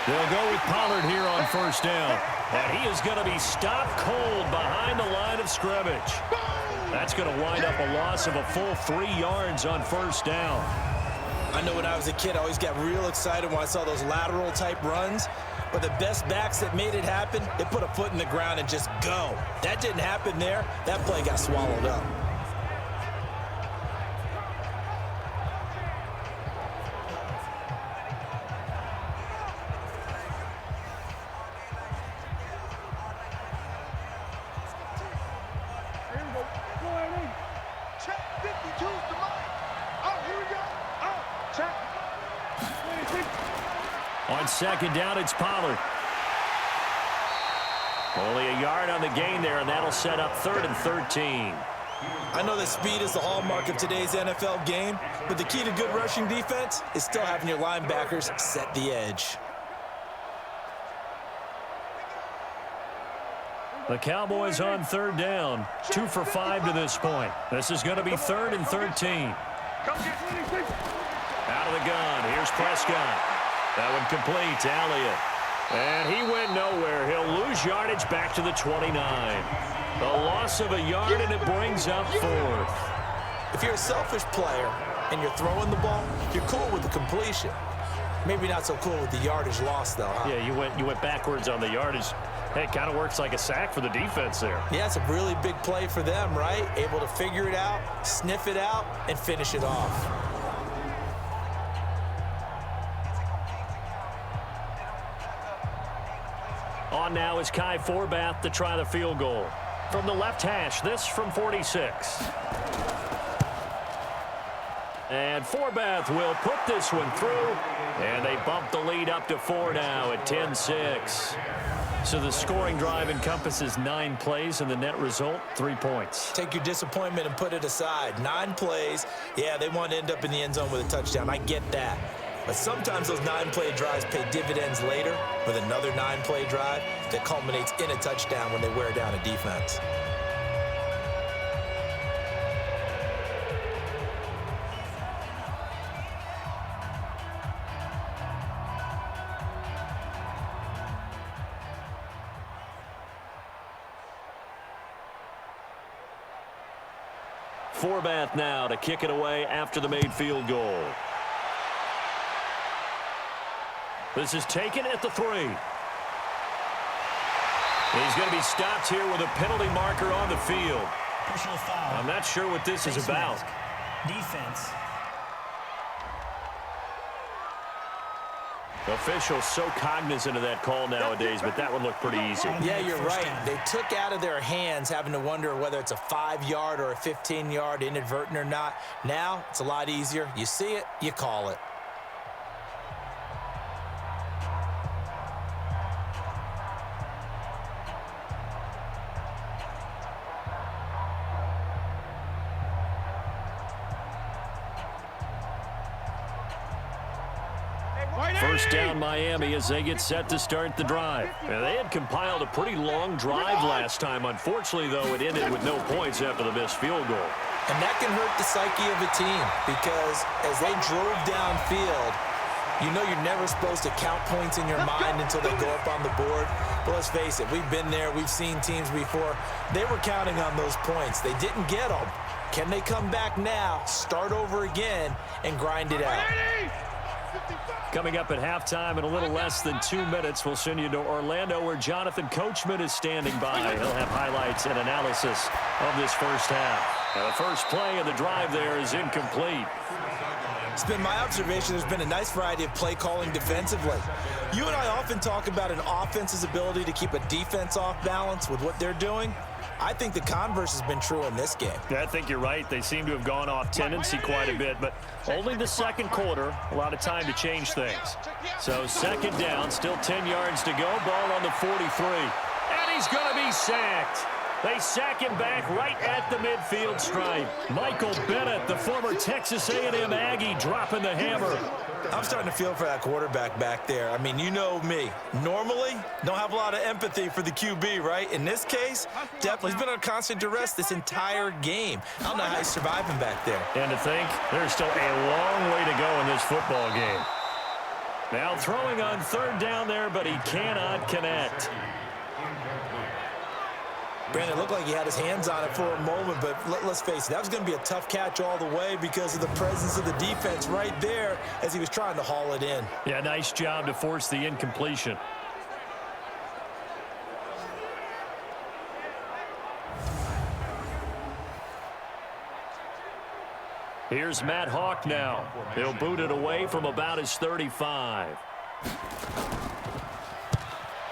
They'll go with Pollard here on first down. And he is going to be stopped cold behind the line of scrimmage. That's going to wind up a loss of a full 3 yards on first down. I know when I was a kid, I always got real excited when I saw those lateral type runs. But the best backs that made it happen, they put a foot in the ground and just go. That didn't happen there. That play got swallowed up. On second down, it's Pollard. Only a yard on the gain there, and that'll set up 3rd and 13. I know that speed is the hallmark of today's NFL game, but the key to good rushing defense is still having your linebackers set the edge. The Cowboys on 3rd down, 2 for 5 to this point. This is going to be 3rd and 13. Out of the gun, here's Prescott. That one complete to Elliott. And he went nowhere. He'll lose yardage back to the 29. A loss of a yard, and it brings up 4th. If you're a selfish player and you're throwing the ball, you're cool with the completion. Maybe not so cool with the yardage loss, though, huh? Yeah, you went backwards on the yardage. Hey, it kind of works like a sack for the defense there. Yeah, it's a really big play for them, right? Able to figure it out, sniff it out, and finish it off. On now is Kai Forbath to try the field goal. From the left hash, this from 46. And Forbath will put this one through. And they bump the lead up to 4 now at 10-6. So the scoring drive encompasses 9 plays, and the net result, 3 points. Take your disappointment and put it aside. 9 plays. Yeah, they want to end up in the end zone with a touchdown. I get that. But sometimes those 9-play drives pay dividends later with another 9-play drive that culminates in a touchdown when they wear down a defense. Forbath now to kick it away after the made field goal. This is taken at the 3. He's going to be stopped here with a penalty marker on the field. Personal foul. I'm not sure what this is about. Defense. Officials so cognizant of that call nowadays, but that one looked pretty easy. Yeah, you're right. They took out of their hands having to wonder whether it's a 5-yard or a 15-yard inadvertent or not. Now, it's a lot easier. You see it, you call it. First down Miami as they get set to start the drive. And they had compiled a pretty long drive last time. Unfortunately, though, it ended with no points after the missed field goal. And that can hurt the psyche of a team because as they drove downfield, you know you're never supposed to count points in your mind until they go up on the board. But let's face it, we've been there. We've seen teams before. They were counting on those points. They didn't get them. Can they come back now, start over again, and grind it out? Coming up at halftime in a little less than 2 minutes, we'll send you to Orlando where Jonathan Coachman is standing by. He'll have highlights and analysis of this first half. Now, the first play of the drive there is incomplete. It's been my observation there's been a nice variety of play calling defensively. You and I often talk about an offense's ability to keep a defense off balance with what they're doing. I think the converse has been true in this game. Yeah, I think you're right. They seem to have gone off tendency quite a bit, but only the second quarter, a lot of time to change things. So second down, still 10 yards to go, ball on the 43. And he's going to be sacked. They sack him back right at the midfield stripe. Michael Bennett, the former Texas A&M Aggie, dropping the hammer. I'm starting to feel for that quarterback back there. I mean, you know me. Normally, don't have a lot of empathy for the QB, right? In this case, definitely. He's been on constant duress this entire game. I don't know how he's surviving back there. And to think, there's still a long way to go in this football game. Now throwing on third down there, but he cannot connect. Brandon, it looked like he had his hands on it for a moment, but let's face it, that was going to be a tough catch all the way because of the presence of the defense right there as he was trying to haul it in. Yeah, nice job to force the incompletion. Here's Matt Hawk now. He'll boot it away from about his 35.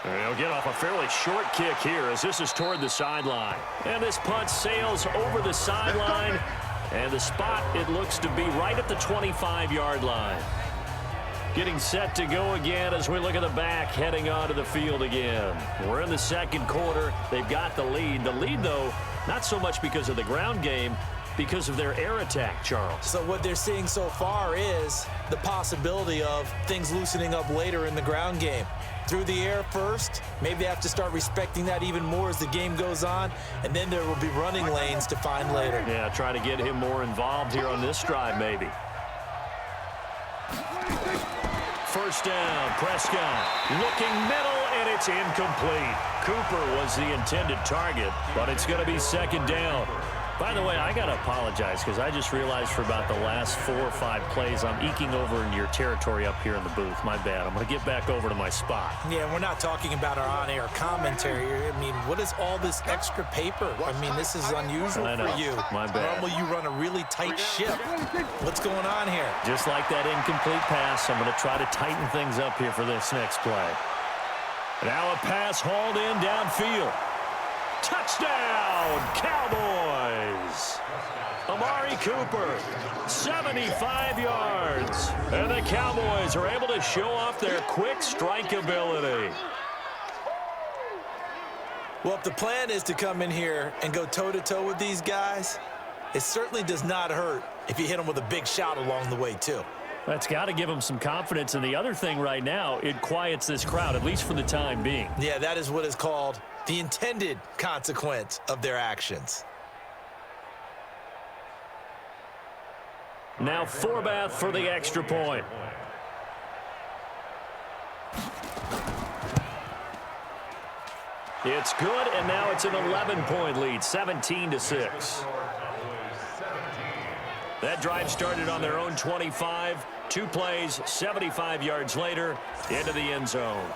He'll get off a fairly short kick here as this is toward the sideline. And this punt sails over the sideline. And the spot, it looks to be right at the 25-yard line. Getting set to go again as we look at the back heading onto the field again. We're in the second quarter. They've got the lead. The lead, though, not so much because of the ground game, because of their air attack, Charles. So what they're seeing so far is the possibility of things loosening up later in the ground game. Through the air first, maybe they have to start respecting that even more as the game goes on, and then there will be running lanes to find later. Yeah, try to get him more involved here on this drive, maybe. First down, Prescott looking middle, and it's incomplete. Cooper was the intended target, but it's going to be second down. By the way, I got to apologize because I just realized for about the last 4 or 5 plays, I'm eking over into your territory up here in the booth. My bad. I'm going to get back over to my spot. Yeah, we're not talking about our on-air commentary. I mean, what is all this extra paper? I mean, this is unusual for you. My bad. Normally, you run a really tight ship. What's going on here? Just like that incomplete pass, I'm going to try to tighten things up here for this next play. Now a pass hauled in downfield. Touchdown, Cowboys! Amari Cooper, 75 yards. And the Cowboys are able to show off their quick strike ability. Well, if the plan is to come in here and go toe-to-toe with these guys, it certainly does not hurt if you hit them with a big shot along the way, too. That's got to give them some confidence. And the other thing right now, it quiets this crowd, at least for the time being. Yeah, that is what is called the intended consequence of their actions. Now Forbath for the extra point. It's good, and now it's an 11-point lead, 17-6. That drive started on their own 25. 2 plays, 75 yards later, into the end zone.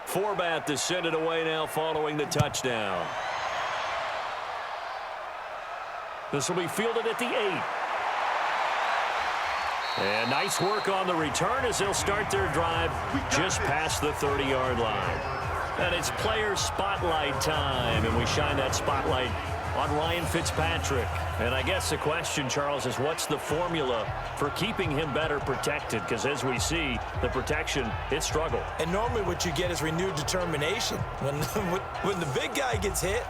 Forbath to send it away now following the touchdown. This will be fielded at the 8. And nice work on the return as they'll start their drive just past the 30-yard line. And it's player spotlight time, and we shine that spotlight on Ryan Fitzpatrick. And I guess the question, Charles, is what's the formula for keeping him better protected? Because as we see, the protection, it struggled. And normally what you get is renewed determination. When the big guy gets hit,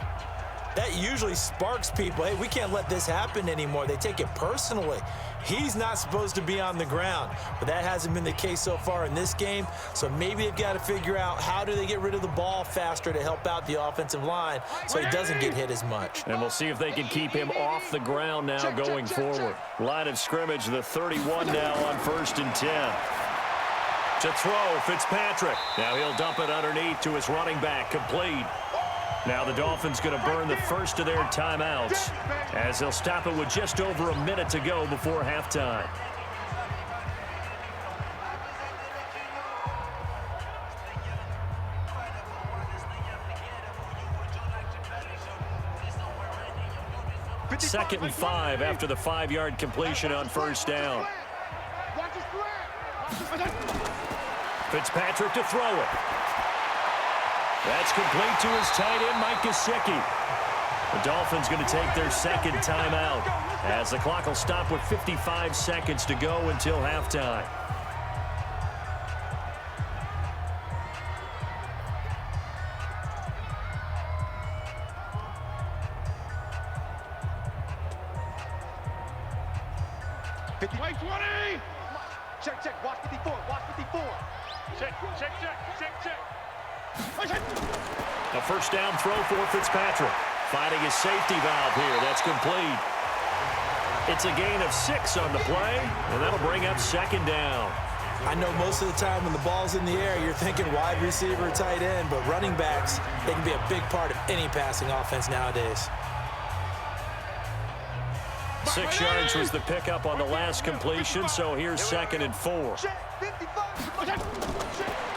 that usually sparks people. Hey, we can't let this happen anymore. They take it personally. He's not supposed to be on the ground, but that hasn't been the case so far in this game. So maybe they've got to figure out how do they get rid of the ball faster to help out the offensive line so he doesn't get hit as much. And we'll see if they can keep him off the ground now going forward. Line of scrimmage, the 31 now on 1st and 10. To throw, Fitzpatrick. Now he'll dump it underneath to his running back, complete. Now the Dolphins going to burn the first of their timeouts as they'll stop it with just over a minute to go before halftime. Second and 5 after the 5-yard completion on first down. Fitzpatrick to throw it. That's complete to his tight end, Mike Gesicki. The Dolphins going to take their second timeout as the clock will stop with 55 seconds to go until halftime. Play 20! Check, watch 54, watch 54. Check. A first down throw for Fitzpatrick. Finding his safety valve here. That's complete. It's a gain of 6 on the play, and that'll bring up second down. I know most of the time when the ball's in the air, you're thinking wide receiver, tight end, but running backs, they can be a big part of any passing offense nowadays. 6 yards was the pickup on the last completion, so here's 2nd and 4.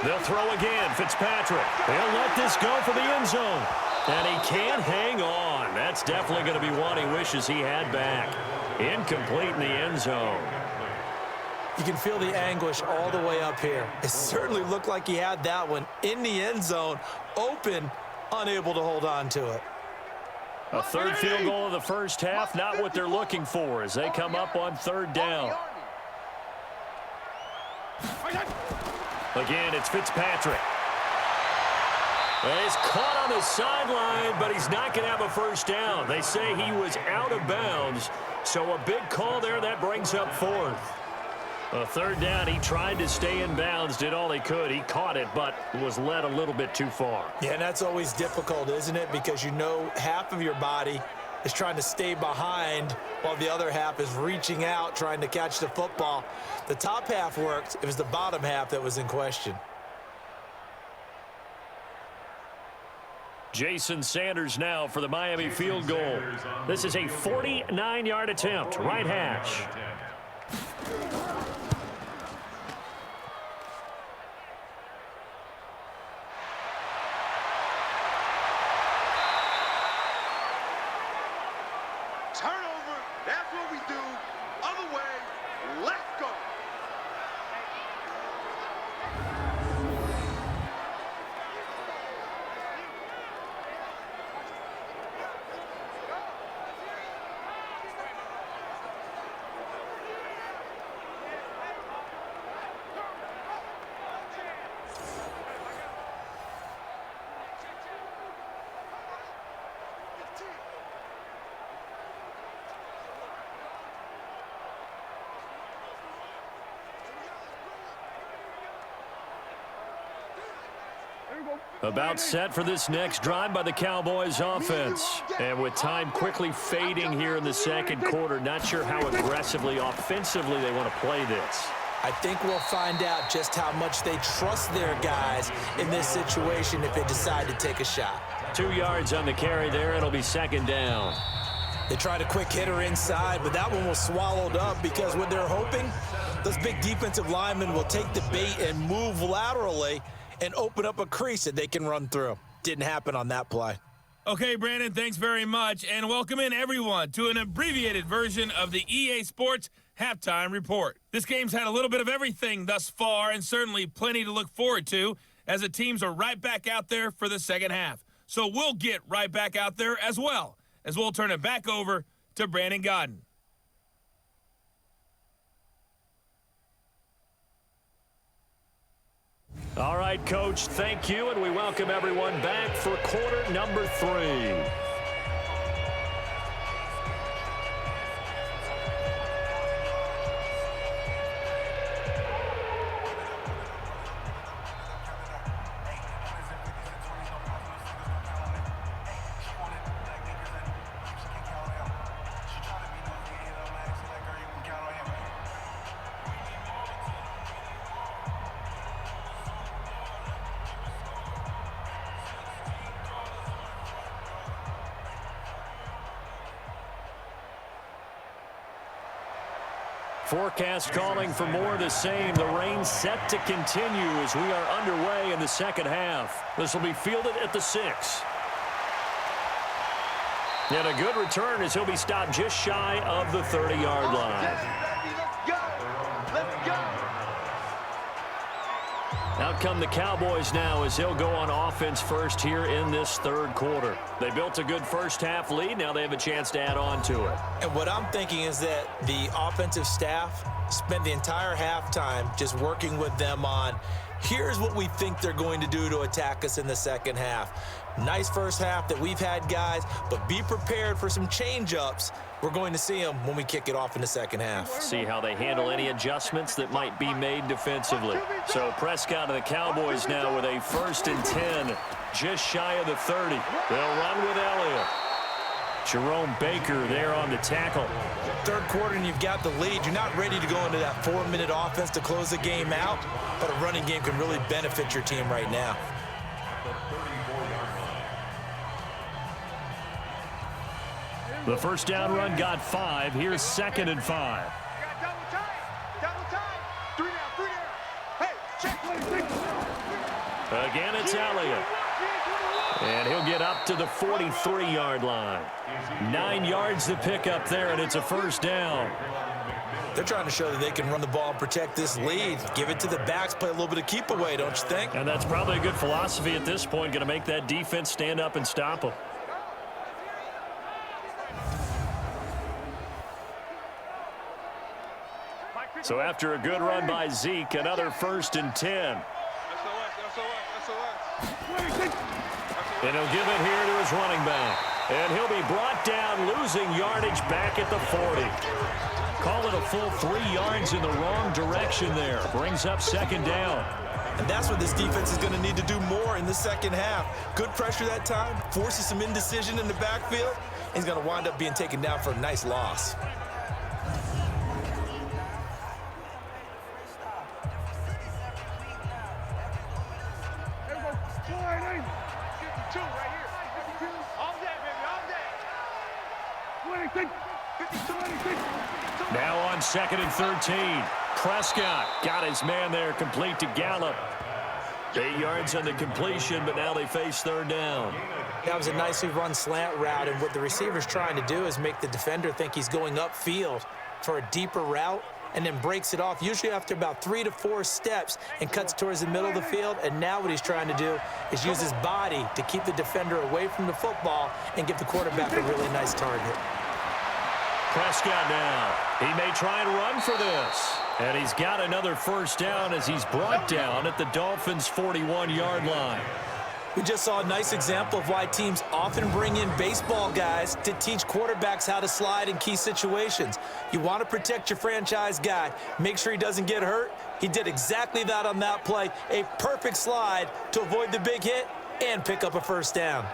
They'll throw again. Fitzpatrick. He'll let this go for the end zone. And he can't hang on. That's definitely going to be one he wishes he had back. Incomplete in the end zone. You can feel the anguish all the way up here. It certainly looked like he had that one in the end zone, open, unable to hold on to it. A 3rd field goal of the first half, not what they're looking for as they come up on 3rd down. Again, it's Fitzpatrick. He's caught on the sideline, but he's not going to have a first down. They say he was out of bounds, so a big call there. That brings up 4th. A 3rd down, he tried to stay in bounds, did all he could. He caught it, but was led a little bit too far. Yeah, and that's always difficult, isn't it? Because you know half of your body is trying to stay behind while the other half is reaching out, trying to catch the football. The top half worked. It was the bottom half that was in question. Jason Sanders now for the Miami field goal. This is a 49-yard attempt, right hash. Turnover, that's what we do. Other way, let's go. About set for this next drive by the Cowboys offense. And with time quickly fading here in the 2nd quarter, not sure how aggressively, offensively they want to play this. I think we'll find out just how much they trust their guys in this situation if they decide to take a shot. 2 yards on the carry there. It'll be 2nd down. They tried a quick hitter inside, but that one was swallowed up because what they're hoping, those big defensive linemen will take the bait and move laterally and open up a crease that they can run through. Didn't happen on that play. Okay, Brandon, thanks very much, and welcome in everyone to an abbreviated version of the EA Sports Halftime Report. This game's had a little bit of everything thus far, and certainly plenty to look forward to, as the teams are right back out there for the second half. So we'll get right back out there as well, as we'll turn it back over to Brandon Godden. All right, Coach, thank you, and we welcome everyone back for quarter number 3. Forecast calling for more of the same. The rain set to continue as we are underway in the second half. This will be fielded at the 6. And a good return as he'll be stopped just shy of the 30-yard line. Out come the Cowboys now as they'll go on offense first here in this 3rd quarter. They built a good first half lead. Now they have a chance to add on to it. And what I'm thinking is that the offensive staff spent the entire halftime just working with them on, here's what we think they're going to do to attack us in the second half. Nice first half that we've had, guys, but be prepared for some change-ups. We're going to see them when we kick it off in the second half. See how they handle any adjustments that might be made defensively. So Prescott and the Cowboys now with a 1st and 10, just shy of the 30. They'll run with Elliott. Jerome Baker there on the tackle. 3rd quarter and you've got the lead. You're not ready to go into that 4-minute offense to close the game out, but a running game can really benefit your team right now. The first down run got 5. Here's 2nd and 5. Double time. Double time. 3 down, 3 down. Hey, check. Again, it's Elliott. And he'll get up to the 43-yard line. 9 yards to pick up there, and it's a first down. They're trying to show that they can run the ball and protect this lead. Give it to the backs, play a little bit of keep away, don't you think? And that's probably a good philosophy at this point, going to make that defense stand up and stop them. So after a good run by Zeke, another 1st and 10. And he'll give it here to his running back. And he'll be brought down, losing yardage back at the 40. Call it a full 3 yards in the wrong direction there. Brings up 2nd down. And that's what this defense is going to need to do more in the second half. Good pressure that time, forces some indecision in the backfield. He's going to wind up being taken down for a nice loss. Now on 2nd and 13. Prescott got his man there, complete to Gallup. 8 yards on the completion, but now they face 3rd down. That was a nicely run slant route, and what the receiver's trying to do is make the defender think he's going upfield for a deeper route, and then breaks it off, usually after about 3 to 4 steps, and cuts towards the middle of the field. And now what he's trying to do is use his body to keep the defender away from the football and give the quarterback a really nice target. Prescott now. He may try and run for this. And he's got another first down as he's brought down at the Dolphins' 41-yard line. We just saw a nice example of why teams often bring in baseball guys to teach quarterbacks how to slide in key situations. You want to protect your franchise guy. Make sure he doesn't get hurt. He did exactly that on that play. A perfect slide to avoid the big hit and pick up a first down.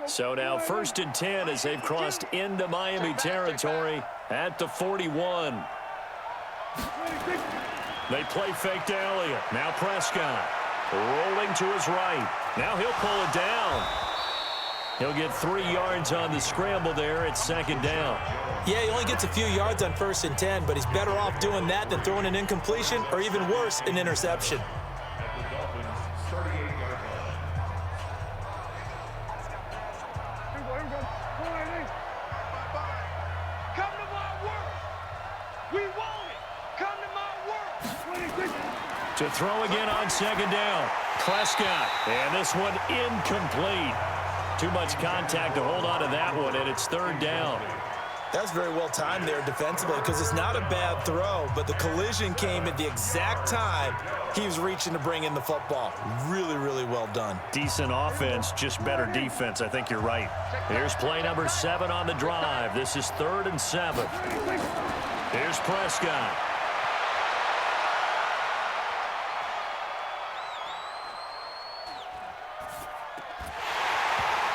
So now 1st and 10 as they've crossed into Miami territory at the 41. They play fake to Elliott. Now Prescott rolling to his right. Now he'll pull it down. He'll get 3 yards on the scramble there at 2nd down. Yeah, he only gets a few yards on 1st and 10, but he's better off doing that than throwing an incompletion or even worse, an interception. To throw again on 2nd down. Prescott. And this one incomplete. Too much contact to hold on to that one, and it's 3rd down. That's very well timed there defensively because it's not a bad throw, but the collision came at the exact time he was reaching to bring in the football. Really, really well done. Decent offense, just better defense. I think you're right. Here's play number 7 on the drive. This is 3rd and 7. Here's Prescott.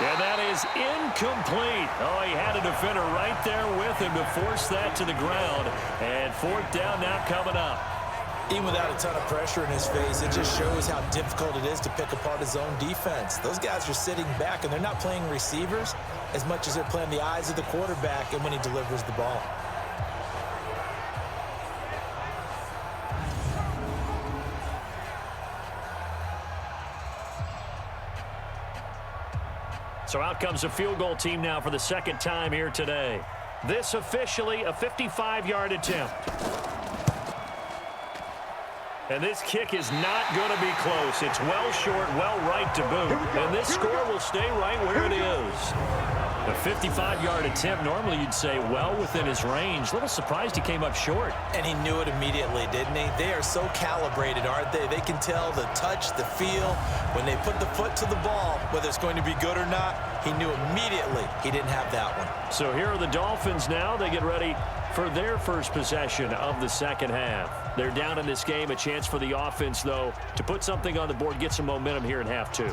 And that is incomplete. Oh, he had a defender right there with him to force that to the ground. And 4th down now coming up. Even without a ton of pressure in his face, it just shows how difficult it is to pick apart his own defense. Those guys are sitting back, and they're not playing receivers as much as they're playing the eyes of the quarterback and when he delivers the ball. So out comes a field goal team now for the 2nd time here today. This officially a 55-yard attempt. And this kick is not going to be close. It's well short, well right to boot. And this score will stay right where it is. A 55-yard attempt, normally you'd say well within his range. A little surprised he came up short. And he knew it immediately, didn't he? They are so calibrated, aren't they? They can tell the touch, the feel. When they put the foot to the ball, whether it's going to be good or not, he knew immediately he didn't have that one. So here are the Dolphins now. They get ready for their first possession of the second half. They're down in this game. A chance for the offense, though, to put something on the board, get some momentum here in half 2.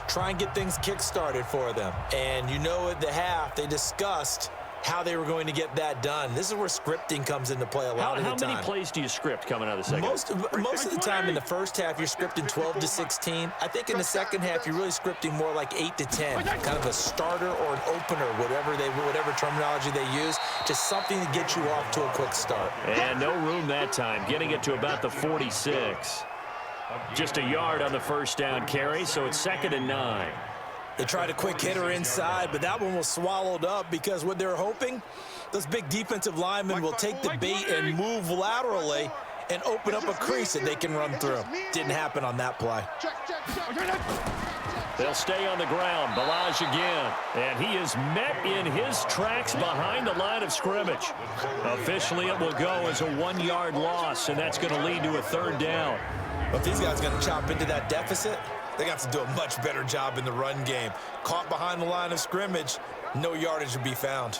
Try and get things kick-started for them. And you know at the half, they discussed how they were going to get that done. This is where scripting comes into play a lot of the time. How many plays do you script coming out of the second? Most of the time in the first half, you're scripting 12 to 16. I think in the second half, you're really scripting more like 8 to 10, kind of a starter or an opener, whatever terminology they use, just something to get you off to a quick start. And no room that time, getting it to about the 46. Just a yard on the first down carry, so it's 2nd and 9. They tried a quick hitter inside, but that one was swallowed up because what they're hoping, those big defensive linemen will take the bait and move laterally and open up a crease that they can run through. Didn't happen on that play. They'll stay on the ground. Balaj again. And he is met in his tracks behind the line of scrimmage. Officially, it will go as a 1-yard loss, and that's going to lead to a 3rd down. But if these guys are going to chop into that deficit, they got to do a much better job in the run game. Caught behind the line of scrimmage, no yardage to be found.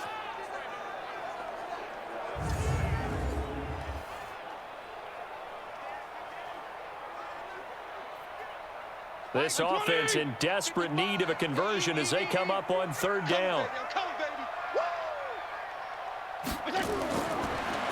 This offense in desperate need of a conversion as they come up on 3rd down.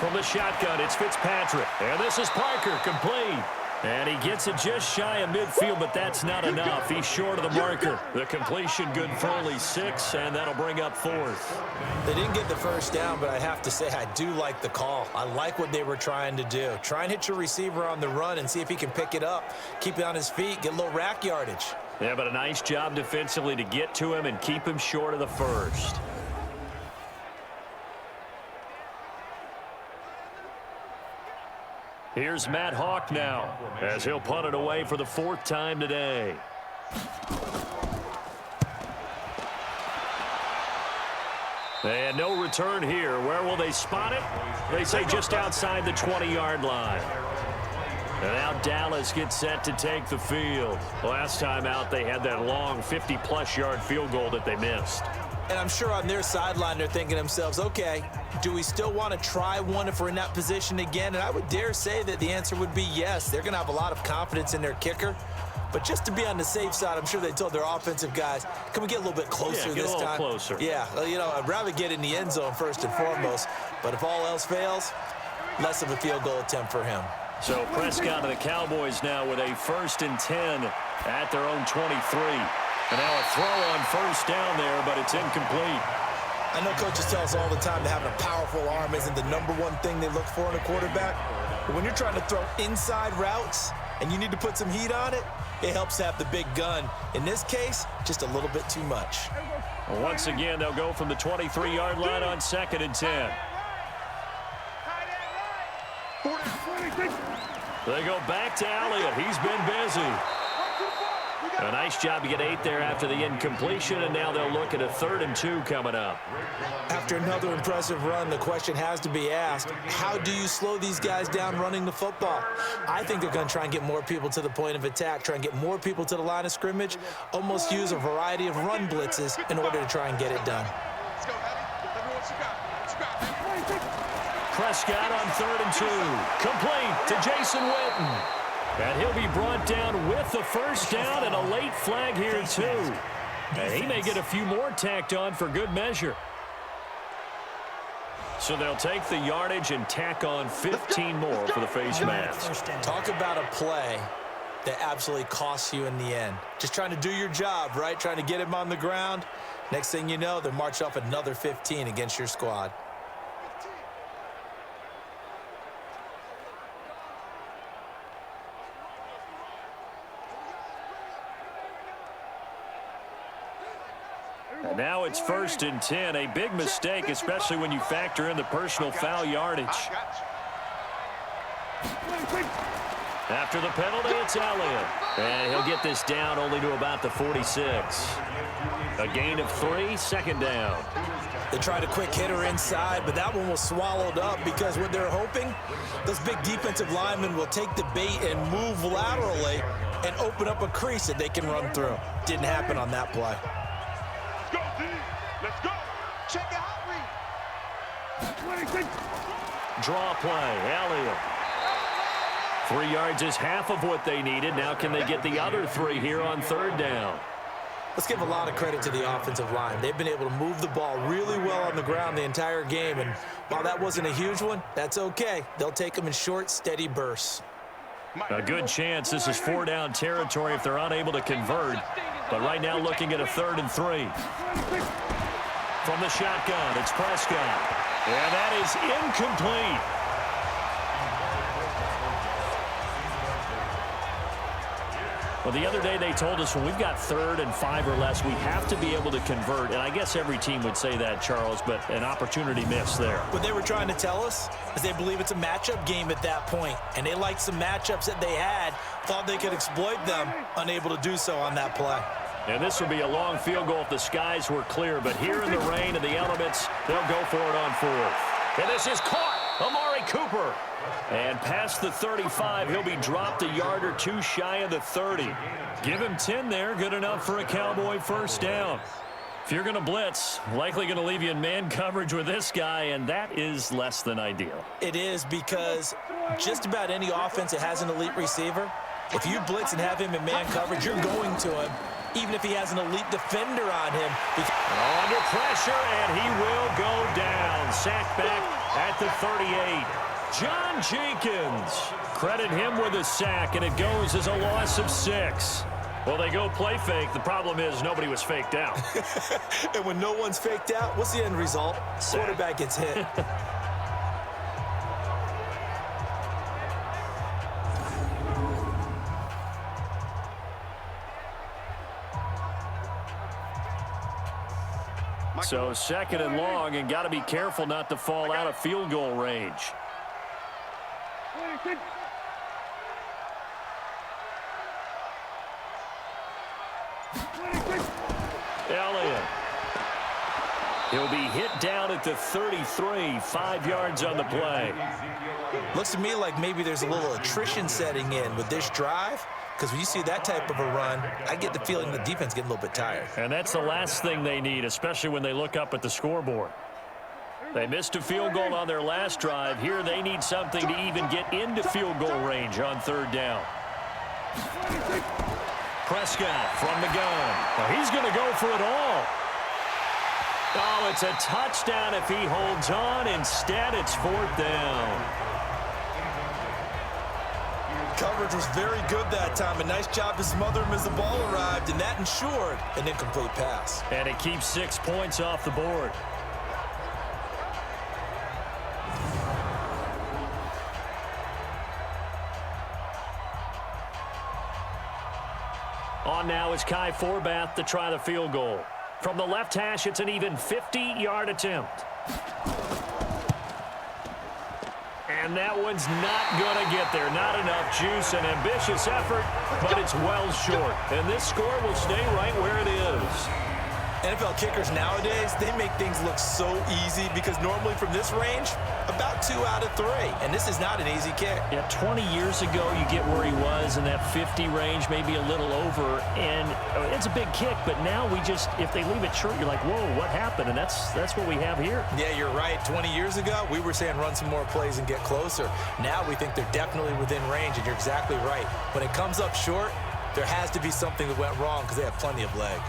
From the shotgun, it's Fitzpatrick. And this is Parker, complete. And he gets it just shy of midfield, but that's not enough. He's short of the marker. The completion good for only 6, and that'll bring up 4th. They didn't get the first down, but I have to say I do like the call. I like what they were trying to do. Try and hit your receiver on the run and see if he can pick it up, keep it on his feet, get a little rack yardage. Yeah, but a nice job defensively to get to him and keep him short of the first. Here's Matt Hawk now, as he'll punt it away for the 4th time today. And no return here. Where will they spot it? They say just outside the 20-yard line. And now Dallas gets set to take the field. Last time out, they had that long 50-plus yard field goal that they missed. And I'm sure on their sideline, they're thinking to themselves, okay, do we still want to try one if we're in that position again? And I would dare say that the answer would be yes. They're going to have a lot of confidence in their kicker. But just to be on the safe side, I'm sure they told their offensive guys, can we get a little bit closer this time? Get a little closer. Yeah, well, you know, I'd rather get in the end zone first and foremost. But if all else fails, less of a field goal attempt for him. So Prescott and the Cowboys now with a 1st and 10 at their own 23. And now a throw on 1st down there, but it's incomplete. I know coaches tell us all the time that having a powerful arm isn't the #1 thing they look for in a quarterback. But when you're trying to throw inside routes and you need to put some heat on it, it helps to have the big gun. In this case, just a little bit too much. Well, once again, they'll go from the 23-yard line on 2nd and 10. They go back to Elliott. He's been busy. A nice job to get 8 there after the incompletion, and now they'll look at a 3rd and 2 coming up. After another impressive run, the question has to be asked, how do you slow these guys down running the football? I think they're going to try and get more people to the point of attack, try and get more people to the line of scrimmage, almost use a variety of run blitzes in order to try and get it done. Prescott on 3rd and 2. Complete to Jason Witten. And he'll be brought down with the first down and a late flag here, too. And he may get a few more tacked on for good measure. So they'll take the yardage and tack on 15 more for the face mask. Talk about a play that absolutely costs you in the end. Just trying to do your job, right? Trying to get him on the ground. Next thing you know, they'll march off another 15 against your squad. And now it's 1st and 10. A big mistake, especially when you factor in the personal foul yardage. After the penalty, it's Elliott. And he'll get this down only to about the 46. A gain of 3, 2nd down. They tried a quick hitter inside, but that one was swallowed up because what they're hoping, those big defensive linemen will take the bait and move laterally and open up a crease that they can run through. Didn't happen on that play. Let's go, D. Let's go. Check it out, Reed. Draw play, Elliott. 3 yards is half of what they needed. Now can they get the other 3 here on 3rd down? Let's give a lot of credit to the offensive line. They've been able to move the ball really well on the ground the entire game, and while that wasn't a huge one, that's okay. They'll take them in short, steady bursts. A good chance this is 4-down territory if they're unable to convert. But right now looking at a 3rd and 3. From the shotgun, it's Prescott. And that is incomplete. Well, the other day they told us when we've got 3rd and 5 or less, we have to be able to convert. And I guess every team would say that, Charles, but an opportunity missed there. What they were trying to tell us is they believe it's a matchup game at that point, and they liked some matchups that they had, thought they could exploit them, unable to do so on that play. And this would be a long field goal if the skies were clear, but here in the rain and the elements, they'll go for it on 4th. And this is caught. Amari Cooper. And past the 35, he'll be dropped a yard or two shy of the 30. Give him 10 there, good enough for a Cowboy first down. If you're going to blitz, likely going to leave you in man coverage with this guy, and that is less than ideal. It is, because just about any offense that has an elite receiver, if you blitz and have him in man coverage, you're going to him, even if he has an elite defender on him. Under pressure, and he will go down. Sacked back at the 38. John Jenkins. Credit him with a sack, and it goes as a loss of 6. Well, they go play fake. The problem is nobody was faked out. And when no one's faked out, what's the end result? Quarterback gets hit. So 2nd and long, and got to be careful not to fall out of field goal range. Elliott. He'll be hit down at the 33, 5 yards on the play. Looks to me like maybe there's a little attrition setting in with this drive, because when you see that type of a run, I get the feeling the defense getting a little bit tired. And that's the last thing they need, especially when they look up at the scoreboard. They missed a field goal on their last drive. Here they need something to even get into field goal range on 3rd down. Prescott from the gun. Well, he's going to go for it all. Oh, it's a touchdown if he holds on. Instead, it's 4th down. Coverage was very good that time. A nice job to smother him as the ball arrived, and that ensured an incomplete pass. And it keeps 6 points off the board. On now is Kai Forbath to try the field goal. From the left hash, it's an even 50-yard attempt. And that one's not going to get there. Not enough juice, an ambitious effort, but it's well short. And this score will stay right where it is. NFL kickers nowadays, they make things look so easy because normally from this range, about 2 out of 3. And this is not an easy kick. Yeah, 20 years ago, you get where he was in that 50 range, maybe a little over. And it's a big kick, but now we just, if they leave it short, you're like, whoa, what happened? And that's what we have here. Yeah, you're right. 20 years ago, we were saying run some more plays and get closer. Now we think they're definitely within range, and you're exactly right. When it comes up short, there has to be something that went wrong because they have plenty of leg.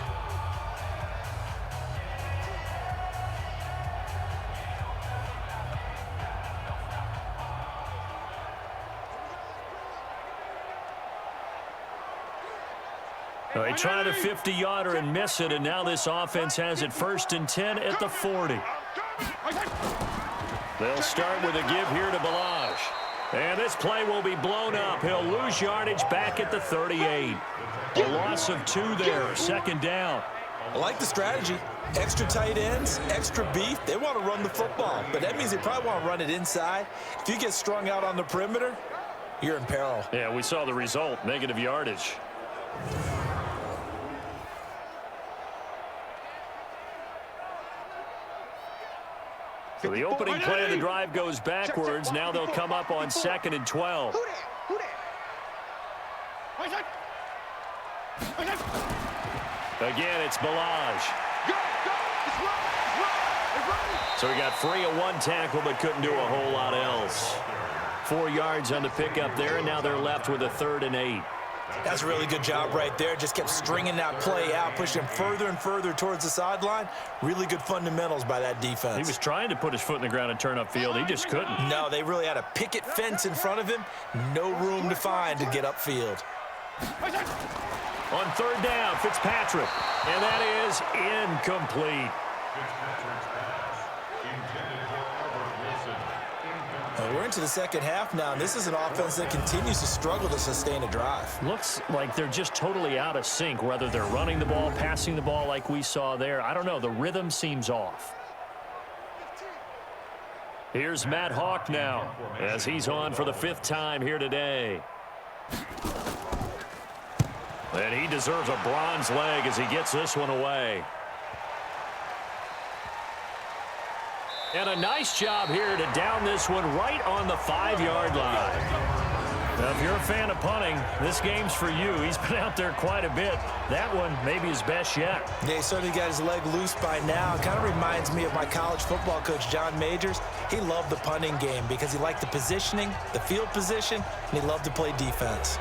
They tried a 50-yarder and miss it, and now this offense has it 1st and 10 at the 40. They'll start with a give here to Balaj. And this play will be blown up. He'll lose yardage back at the 38. A loss of 2 there, 2nd down. I like the strategy. Extra tight ends, extra beef. They want to run the football, but that means they probably want to run it inside. If you get strung out on the perimeter, you're in peril. Yeah, we saw the result, negative yardage. So the opening play of the drive goes backwards. Now they'll come up on 2nd and 12. Again, it's Balaj. So he got free of 1 tackle, but couldn't do a whole lot else. 4 yards on the pickup there, and now they're left with a 3rd and 8. That's a really good job right there. Just kept stringing that play out, pushing him further and further towards the sideline. Really good fundamentals by that defense. He was trying to put his foot in the ground and turn upfield. He just couldn't. No, they really had a picket fence in front of him. No room to find to get upfield. On third down, Fitzpatrick. And that is incomplete. We're into the second half now, and this is an offense that continues to struggle to sustain a drive. Looks like they're just totally out of sync, whether they're running the ball, passing the ball like we saw there. I don't know. The rhythm seems off. Here's Matt Hawk now as he's on for the 5th time here today. And he deserves a bronze leg as he gets this one away. And a nice job here to down this one right on the 5-yard line. Now, if you're a fan of punting, this game's for you. He's been out there quite a bit. That one may be his best yet. Yeah, he certainly got his leg loose by now. It kind of reminds me of my college football coach, John Majors. He loved the punting game because he liked the positioning, the field position, and he loved to play defense.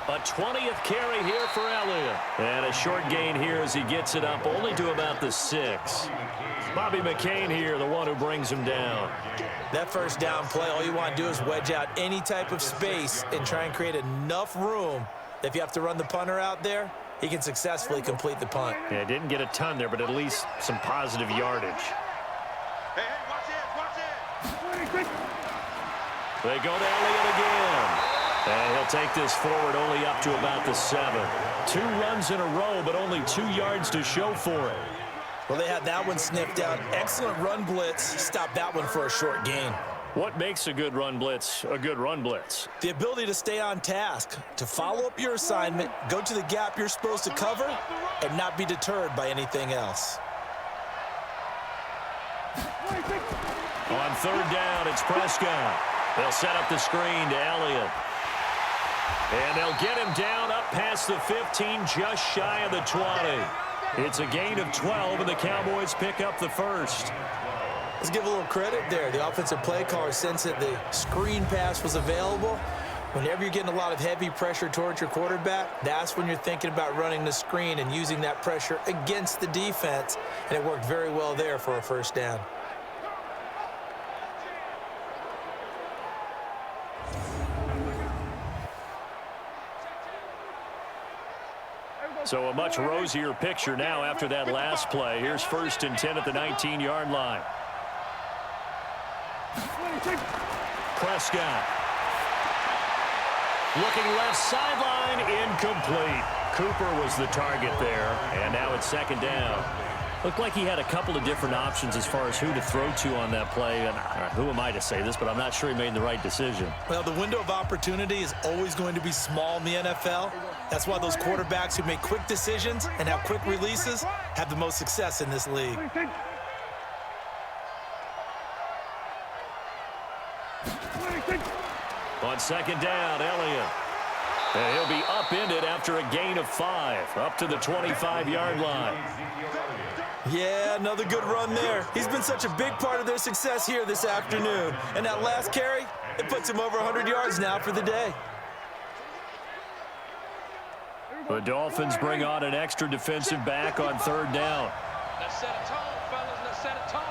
A 20th carry here for Elliott. And a short gain here as he gets it up only to about the 6. Bobby McCain here, the one who brings him down. That first down play, all you want to do is wedge out any type of space and try and create enough room that if you have to run the punter out there, he can successfully complete the punt. Yeah, didn't get a ton there, but at least some positive yardage. Hey, watch it. They go to Elliott again. And he'll take this forward only up to about the 7. 2 runs in a row, but only 2 yards to show for it. Well, they had that one sniffed out. Excellent run blitz. Stopped that one for a short gain. What makes a good run blitz a good run blitz? The ability to stay on task, to follow up your assignment, go to the gap you're supposed to cover, and not be deterred by anything else. On third down, it's Prescott. They'll set up the screen to Elliott. And they'll get him down up past the 15, just shy of the 20. It's a gain of 12, and the Cowboys pick up the first. Let's give a little credit there. The offensive play caller sensed that the screen pass was available. Whenever you're getting a lot of heavy pressure towards your quarterback, that's when you're thinking about running the screen and using that pressure against the defense. And it worked very well there for a first down. So a much rosier picture now after that last play. Here's 1st and 10 at the 19-yard line. Prescott. Looking left sideline, incomplete. Cooper was the target there, and now it's 2nd down. Looked like he had a couple of different options as far as who to throw to on that play. And who am I to say this, but I'm not sure he made the right decision. Well, the window of opportunity is always going to be small in the NFL. That's why those quarterbacks who make quick decisions and have quick releases have the most success in this league. On 2nd down, Elliott. And he'll be upended after a gain of 5, up to the 25-yard line. Yeah, another good run there. He's been such a big part of their success here this afternoon. And that last carry, it puts him over 100 yards now for the day. The Dolphins bring on an extra defensive back on 3rd down. Let's set a tone, fellas. Let's set a tone.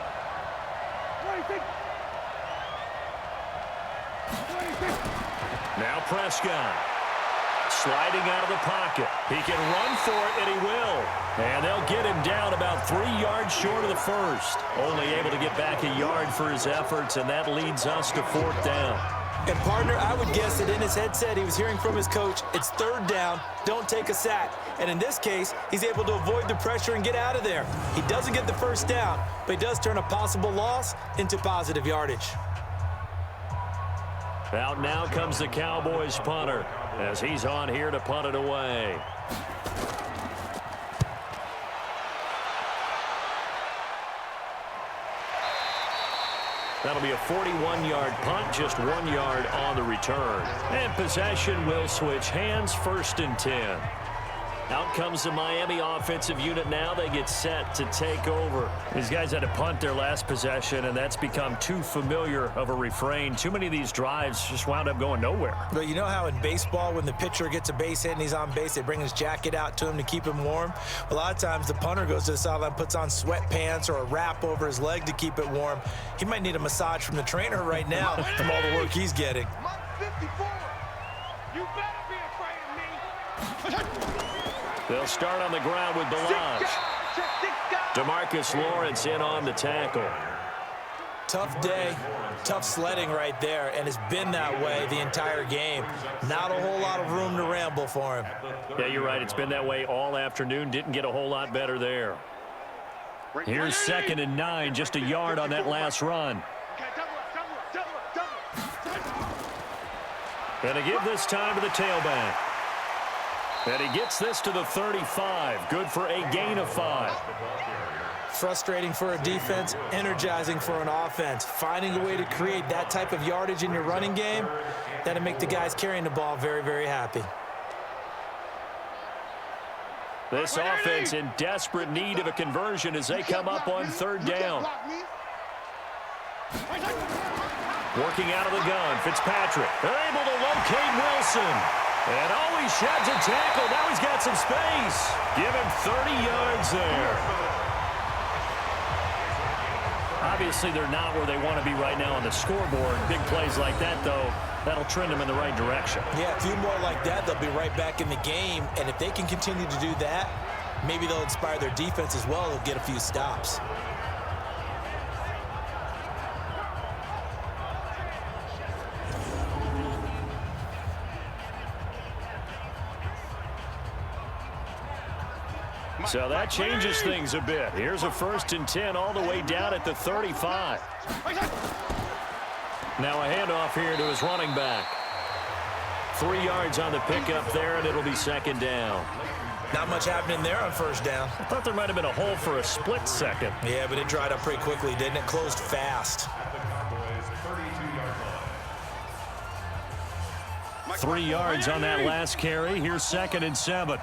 Now Prescott. Sliding out of the pocket. He can run for it, and he will. And they'll get him down about 3 yards short of the first. Only able to get back a yard for his efforts, and that leads us to 4th down. And, partner, I would guess that in his headset he was hearing from his coach, it's 3rd down, don't take a sack. And in this case, he's able to avoid the pressure and get out of there. He doesn't get the first down, but he does turn a possible loss into positive yardage. Out now comes the Cowboys punter as he's on here to punt it away. That'll be a 41-yard punt, just 1 yard on the return. And possession will switch hands, 1st and 10. Out comes the Miami offensive unit now. They get set to take over. These guys had to punt their last possession, and that's become too familiar of a refrain. Too many of these drives just wound up going nowhere. But you know how in baseball, when the pitcher gets a base hit and he's on base, they bring his jacket out to him to keep him warm? A lot of times the punter goes to the sideline, puts on sweatpants or a wrap over his leg to keep it warm. He might need a massage from the trainer right now from all the work he's getting. Mark 54. You better be afraid of me. They'll start on the ground with Bovada. DeMarcus Lawrence in on the tackle. Tough day, tough sledding right there, and it's been that way the entire game. Not a whole lot of room to ramble for him. Yeah, you're right. It's been that way all afternoon. Didn't get a whole lot better there. Here's 2nd and 9, just a yard on that last run. And to give this time to the tailback. And he gets this to the 35. Good for a gain of 5. Frustrating for a defense, energizing for an offense. Finding a way to create that type of yardage in your running game, that'll make the guys carrying the ball very, very happy. This offense in desperate need of a conversion as they come up on 3rd down. Working out of the gun, Fitzpatrick. They're able to locate Wilson. And he sheds a tackle. Now he's got some space. Give him 30 yards there. Obviously, they're not where they want to be right now on the scoreboard. Big plays like that, though, that'll trend them in the right direction. Yeah, a few more like that, they'll be right back in the game. And if they can continue to do that, maybe they'll inspire their defense as well. They'll get a few stops. So that changes things a bit. Here's a 1st and 10 all the way down at the 35. Now a handoff here to his running back. 3 yards on the pickup there, and it'll be 2nd down. Not much happening there on 1st down. I thought there might have been a hole for a split second. Yeah, but it dried up pretty quickly, didn't it? Closed fast. 3 yards on that last carry. Here's 2nd and 7.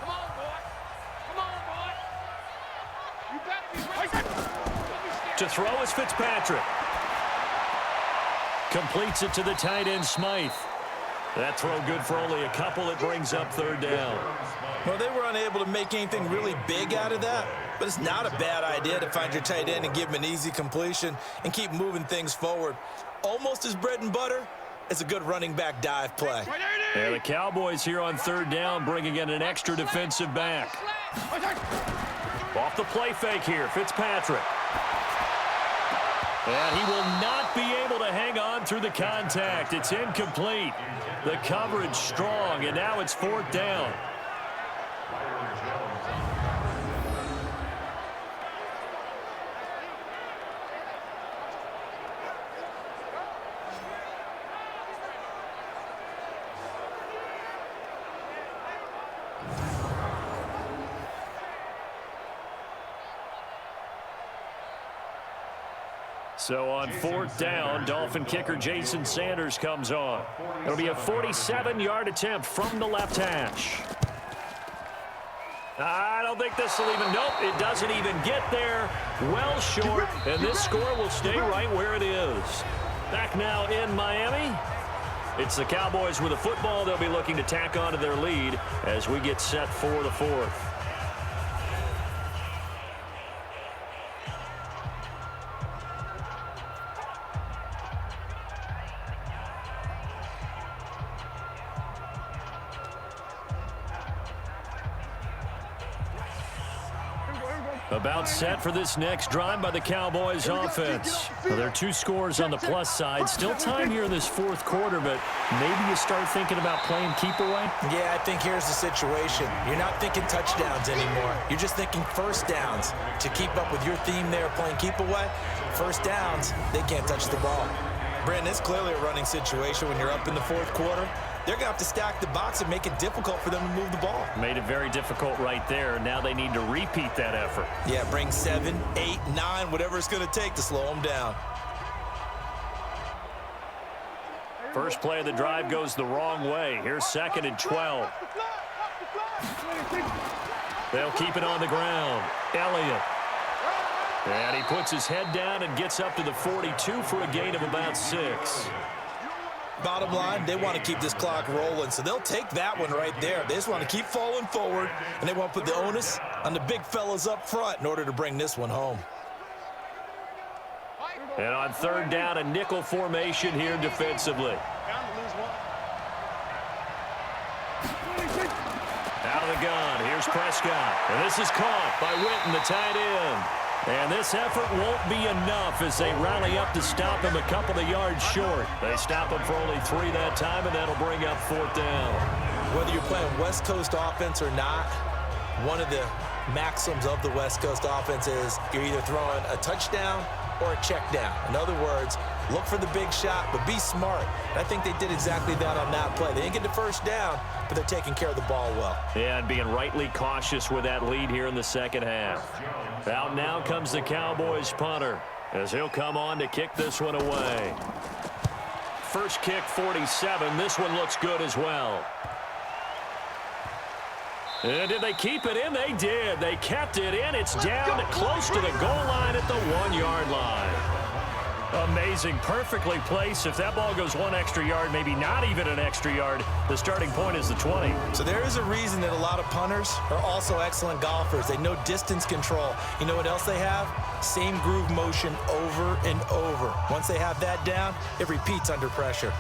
To throw is Fitzpatrick. Completes it to the tight end, Smythe. That throw good for only a couple. It brings up 3rd down. Well, they were unable to make anything really big out of that, but it's not a bad idea to find your tight end and give him an easy completion and keep moving things forward. Almost as bread and butter as a good running back dive play. And the Cowboys here on 3rd down, bringing in an extra defensive back. Off the play fake here, Fitzpatrick. And he will not be able to hang on through the contact. It's incomplete. The coverage strong, and now it's 4th down. So on 4th down, Dolphin kicker Jason Sanders comes on. It'll be a 47-yard attempt from the left hash. I don't think this will even, nope, it doesn't even get there. Well short, and this score will stay right where it is. Back now in Miami. It's the Cowboys with a football. They'll be looking to tack on to their lead as we get set for the 4th. About set for this next drive by the Cowboys offense. Well, there are 2 scores on the plus side. Still time here in this 4th quarter, but maybe you start thinking about playing keep away? Yeah, I think here's the situation. You're not thinking touchdowns anymore. You're just thinking 1st downs. To keep up with your theme there, playing keep away, 1st downs, they can't touch the ball. Brandon, it's clearly a running situation when you're up in the 4th quarter. They're going to have to stack the box and make it difficult for them to move the ball. Made it very difficult right there. Now they need to repeat that effort. Yeah, bring 7, 8, 9, whatever it's going to take to slow them down. First play of the drive goes the wrong way. Here's 2nd and 12. They'll keep it on the ground. Elliott. And he puts his head down and gets up to the 42 for a gain of about 6. Bottom line, they want to keep this clock rolling, so they'll take that one right there. They just want to keep falling forward, and they want to put the onus on the big fellas up front in order to bring this one home. And on 3rd down, a nickel formation here defensively. Out of the gun, here's Prescott. And this is caught by Witten, the tight end. And this effort won't be enough as they rally up to stop him a couple of yards short. They stop him for only 3 that time, and that'll bring up 4th down. Whether you're playing West Coast offense or not, one of the maxims of the West Coast offense is you're either throwing a touchdown or a check down. In other words, look for the big shot, but be smart. And I think they did exactly that on that play. They didn't get the first down, but they're taking care of the ball well. Yeah, and being rightly cautious with that lead here in the 2nd half. Out now comes the Cowboys punter as he'll come on to kick this one away. First kick, 47. This one looks good as well. And did they keep it in? They did. They kept it in. It's down close to the goal line at the 1-yard line. Amazing. Perfectly placed. If that ball goes 1 extra yard, maybe not even an extra yard, the starting point is the 20. So there is a reason that a lot of punters are also excellent golfers. They know distance control. You know what else they have? Same groove motion over and over. Once they have that down, it repeats under pressure.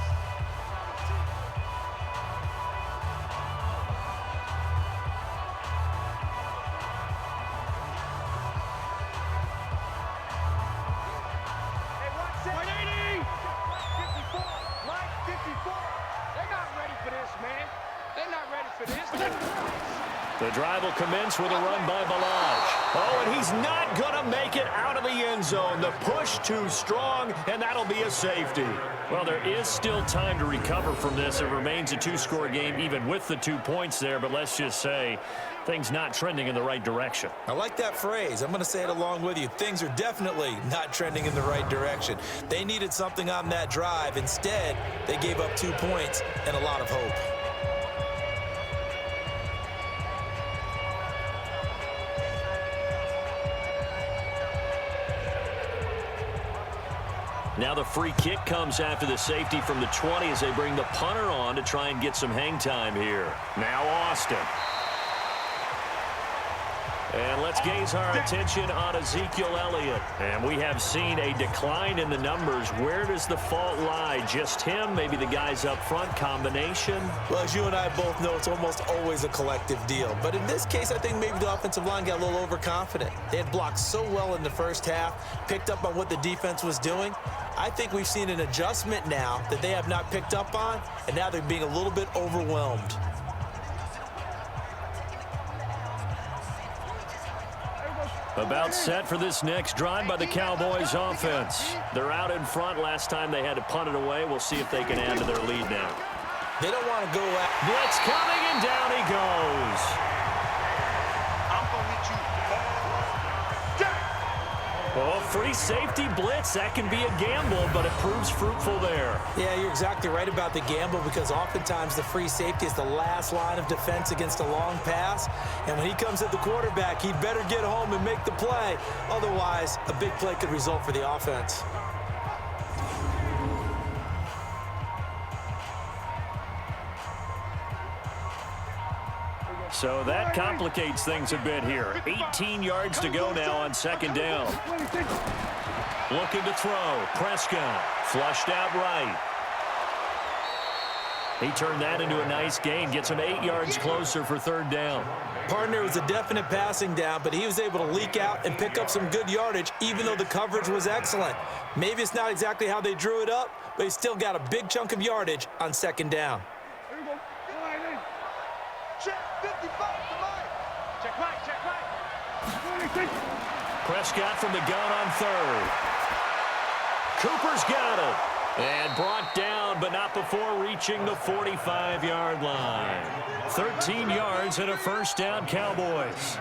The drive will commence with a run by Ballage. Oh, and he's not going to make it out of the end zone. The push too strong, and that'll be a safety. Well, there is still time to recover from this. It remains a 2-score game, even with the 2 points there. But let's just say things not trending in the right direction. I like that phrase. I'm going to say it along with you. Things are definitely not trending in the right direction. They needed something on that drive. Instead, they gave up 2 points and a lot of hope. Now the free kick comes after the safety from the 20 as they bring the punter on to try and get some hang time here. Now Austin. And let's gaze our attention on Ezekiel Elliott. And we have seen a decline in the numbers. Where does the fault lie? Just him? Maybe the guys up front? Combination? Well, as you and I both know, it's almost always a collective deal. But in this case, I think maybe the offensive line got a little overconfident. They had blocked so well in the first half, picked up on what the defense was doing. I think we've seen an adjustment now that they have not picked up on, and now they're being a little bit overwhelmed. About set for this next drive by the Cowboys offense. They're out in front. Last time they had to punt it away. We'll see if they can add to their lead now. They don't want to go out. Blitz coming, and down he goes. I'm going to hit you. Well, free safety blitz, that can be a gamble, but it proves fruitful there. Yeah, you're exactly right about the gamble because oftentimes the free safety is the last line of defense against a long pass. And when he comes at the quarterback, he'd better get home and make the play. Otherwise, a big play could result for the offense. So that complicates things a bit here. 18 yards to go now on 2nd down. Looking to throw. Prescott flushed out right. He turned that into a nice gain. Gets him 8 yards closer for 3rd down. Partner was a definite passing down, but he was able to leak out and pick up some good yardage, even though the coverage was excellent. Maybe it's not exactly how they drew it up, but he still got a big chunk of yardage on 2nd down. Check 55 to Mike. Check right, check right. Prescott from the gun on 3rd. Cooper's got it. And brought down, but not before reaching the 45-yard line. 13 yards and a 1st down, Cowboys.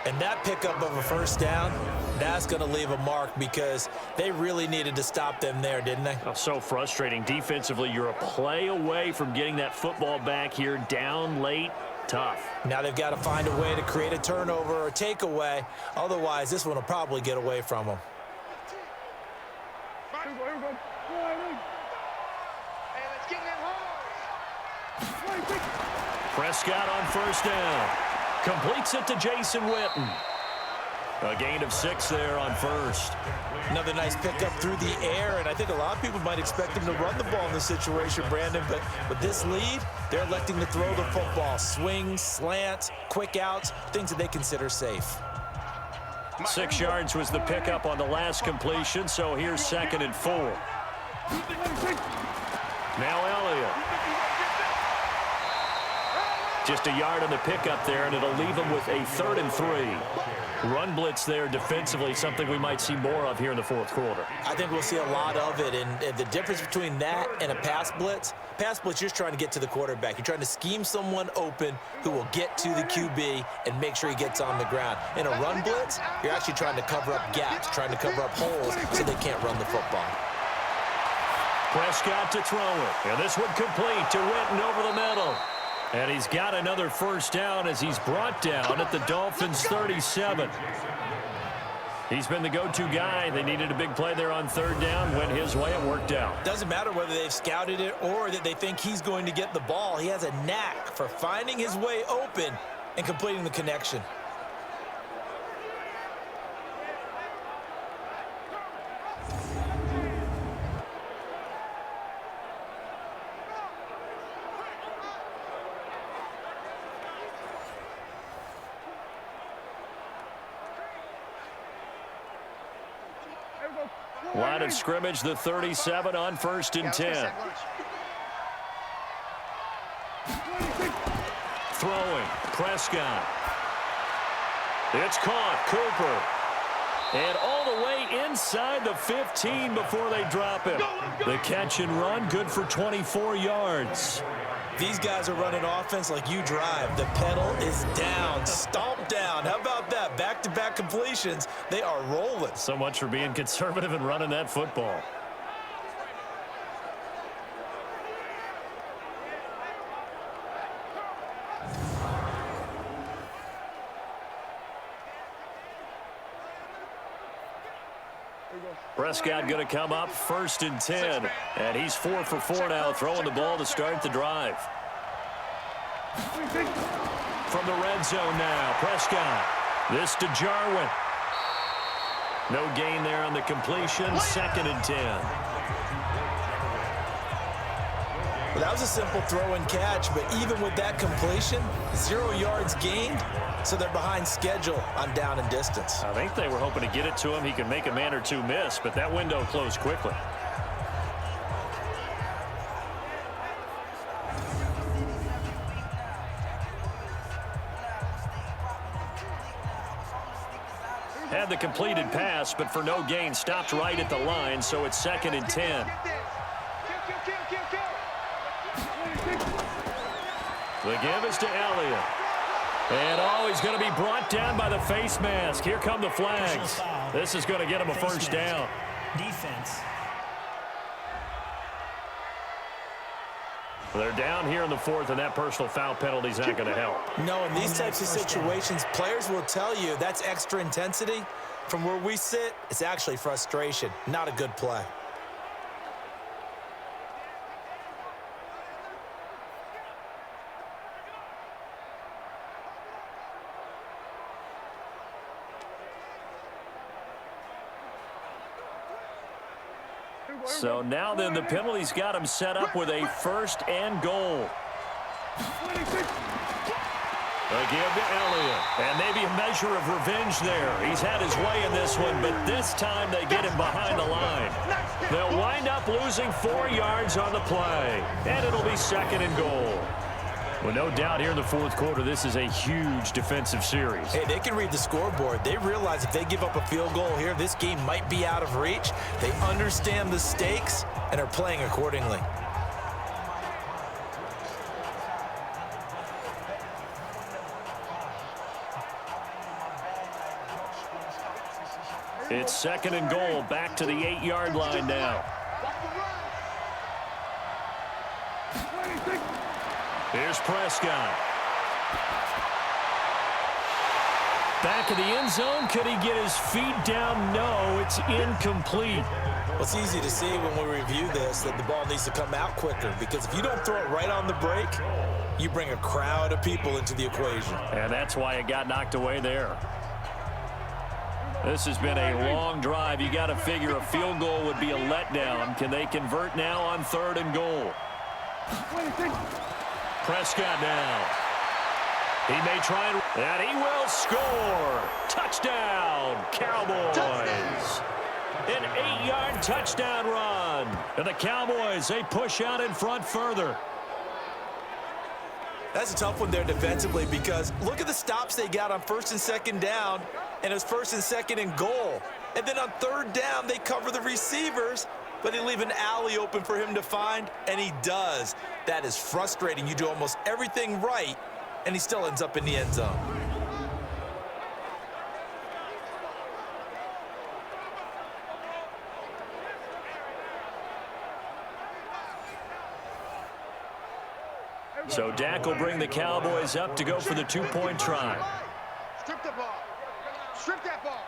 And that pickup of a 1st down That's going to leave a mark because they really needed to stop them there, didn't they? Oh, so frustrating. Defensively, you're a play away from getting that football back here, down late. Tough. Now they've got to find a way to create a turnover or takeaway. Otherwise, this one will probably get away from them. Prescott on first down. Completes it to Jason Witten. A gain of 6 there on first. Another nice pickup through the air, and I think a lot of people might expect him to run the ball in this situation, Brandon, but with this lead, they're electing to throw the football. Swings, slants, quick outs, things that they consider safe. 6 yards was the pickup on the last completion, so here's 2nd and 4. Now Elliott. Just a yard on the pickup there, and it'll leave them with a 3rd and 3. Run blitz there defensively, something we might see more of here in the 4th quarter. I think we'll see a lot of it, and the difference between that and a pass blitz, you're just trying to get to the quarterback. You're trying to scheme someone open who will get to the QB and make sure he gets on the ground. In a run blitz, you're actually trying to cover up gaps, trying to cover up holes so they can't run the football. Prescott to throw it, and this one complete to Witten over the middle. And he's got another first down as he's brought down at the Dolphins' 37. He's been the go-to guy. They needed a big play there on 3rd down. Went his way. It worked out. Doesn't matter whether they've scouted it or that they think he's going to get the ball. He has a knack for finding his way open and completing the connection. Line of scrimmage, the 37 on 1st and 10. Throwing, Prescott. It's caught, Cooper. And all the way inside the 15 before they drop him. The catch and run, good for 24 yards. These guys are running offense like you drive. The pedal is down, stomp down. How about that? Back-to-back completions. They are rolling. So much for being conservative and running that football. Prescott going to come up 1st and 10. And he's 4 for 4 now, throwing the ball to start the drive. From the red zone now, Prescott. This to Jarwin. No gain there on the completion, 2nd and 10. Well, that was a simple throw and catch, but even with that completion, 0 yards gained, so they're behind schedule on down and distance. I think they were hoping to get it to him. He could make a man or two miss, but that window closed quickly. Had the completed pass, but for no gain, stopped right at the line, so it's 2nd and 10. The give is to Elliott. And, he's going to be brought down by the face mask. Here come the flags. This is going to get him a first down. Defense. They're down here in the 4th, and that personal foul penalty is not going to help. No, in these types of situations, players will tell you that's extra intensity. From where we sit, it's actually frustration, not a good play. So now then the penalty's got him set up with a 1st and goal. A give to Elliott. And maybe a measure of revenge there. He's had his way in this one, but this time they get him behind the line. They'll wind up losing 4 yards on the play. And it'll be 2nd and goal. Well, no doubt here in the 4th quarter, this is a huge defensive series. Hey, they can read the scoreboard. They realize if they give up a field goal here, this game might be out of reach. They understand the stakes and are playing accordingly. It's 2nd and goal, back to the 8-yard line now. Here's Prescott. Back of the end zone. Could he get his feet down? No, it's incomplete. Well, it's easy to see when we review this that the ball needs to come out quicker, because if you don't throw it right on the break, you bring a crowd of people into the equation. And that's why it got knocked away there. This has been a long drive. You got to figure a field goal would be a letdown. Can they convert now on 3rd and goal? Prescott now. He may try and he will score. Touchdown, Cowboys. An 8-yard touchdown run. And the Cowboys, they push out in front further. That's a tough one there defensively, because look at the stops they got on 1st and 2nd down, and it's 1st and 2nd and goal. And then on 3rd down, they cover the receivers, but they leave an alley open for him to find, and he does. That is frustrating. You do almost everything right, and he still ends up in the end zone. So Dak will bring the Cowboys up to go for the 2-point try. Strip the ball. Strip that ball.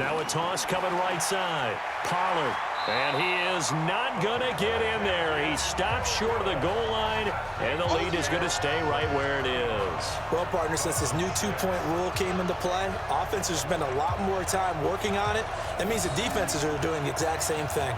Now a toss coming right side. Pollard. And he is not going to get in there. He stops short of the goal line, and the lead is going to stay right where it is. Well, partner, since this new 2-point rule came into play, offenses spend a lot more time working on it. That means the defenses are doing the exact same thing.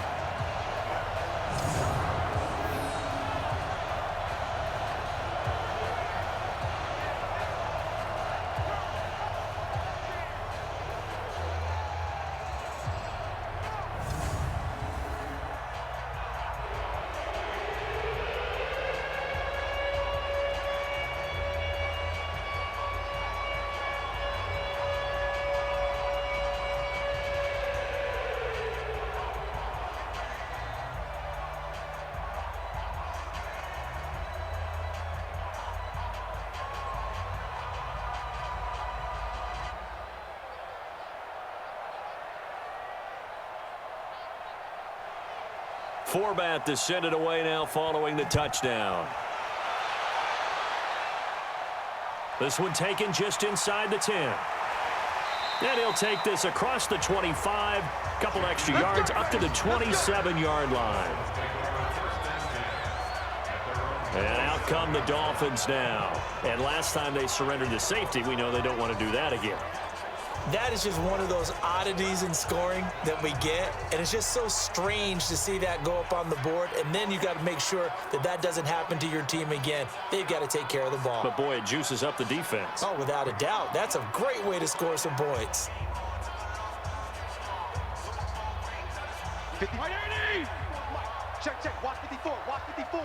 Forbat to send it away now following the touchdown. This one taken just inside the 10. And he'll take this across the 25, couple extra yards up to the 27-yard line. And out come the Dolphins now. And last time they surrendered the safety, we know they don't want to do that again. That is just one of those oddities in scoring that we get, and it's just so strange to see that go up on the board, and then you got to make sure that that doesn't happen to your team again. They've got to take care of the ball. But, boy, it juices up the defense. Oh, without a doubt. That's a great way to score some points. 50. Check, check. Watch 54. Watch 54.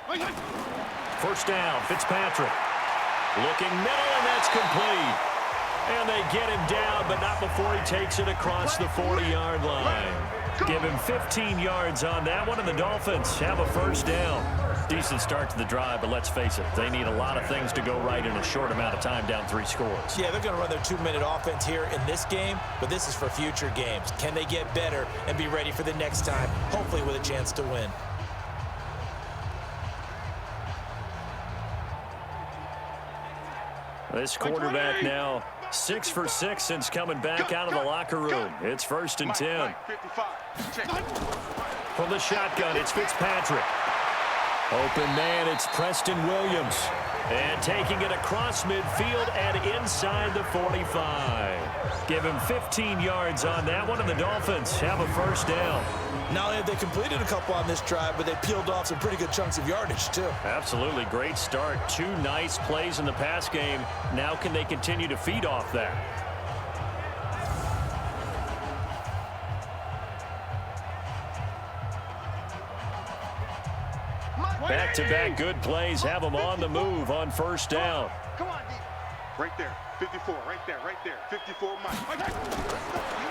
Coming. First down, Fitzpatrick. Looking middle, and that's complete. And they get him down, but not before he takes it across the 40-yard line. Give him 15 yards on that one, and the Dolphins have a first down. Decent start to the drive, but let's face it, they need a lot of things to go right in a short amount of time, down 3 scores. Yeah, they're going to run their 2-minute offense here in this game, but this is for future games. Can they get better and be ready for the next time, hopefully with a chance to win? This quarterback now 6 for 6 since coming back out of the locker room. It's 1st and 10. From the shotgun, it's Fitzpatrick. Open man, it's Preston Williams. And taking it across midfield and inside the 45. Give him 15 yards on that one, and the Dolphins have a first down. Not only have they completed a couple on this drive, but they peeled off some pretty good chunks of yardage, too. Absolutely. Great start. 2 nice plays in the pass game. Now can they continue to feed off that? Back-to-back good plays have them on the move on first down. Come on, D. Right there. 54. Right there. Right there. 54. Mike.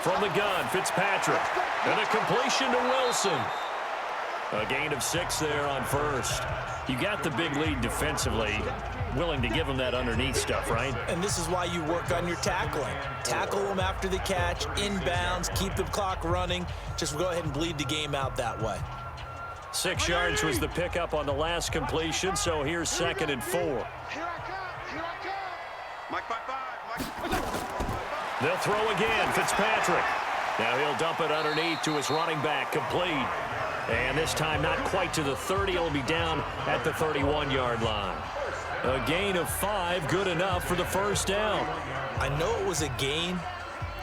From the gun, Fitzpatrick. And a completion to Wilson. A gain of 6 there on first. You got the big lead defensively. Willing to give them that underneath stuff, right? And this is why you work on your tackling. Tackle them after the catch, inbounds, keep the clock running. Just go ahead and bleed the game out that way. 6 yards was the pickup on the last completion, so here's 2nd and 4. Here I come. Mike 5-5. They'll throw again, Fitzpatrick. Now he'll dump it underneath to his running back, complete. And this time not quite to the 30. It'll be down at the 31-yard line. A gain of 5, good enough for the first down. I know it was a gain,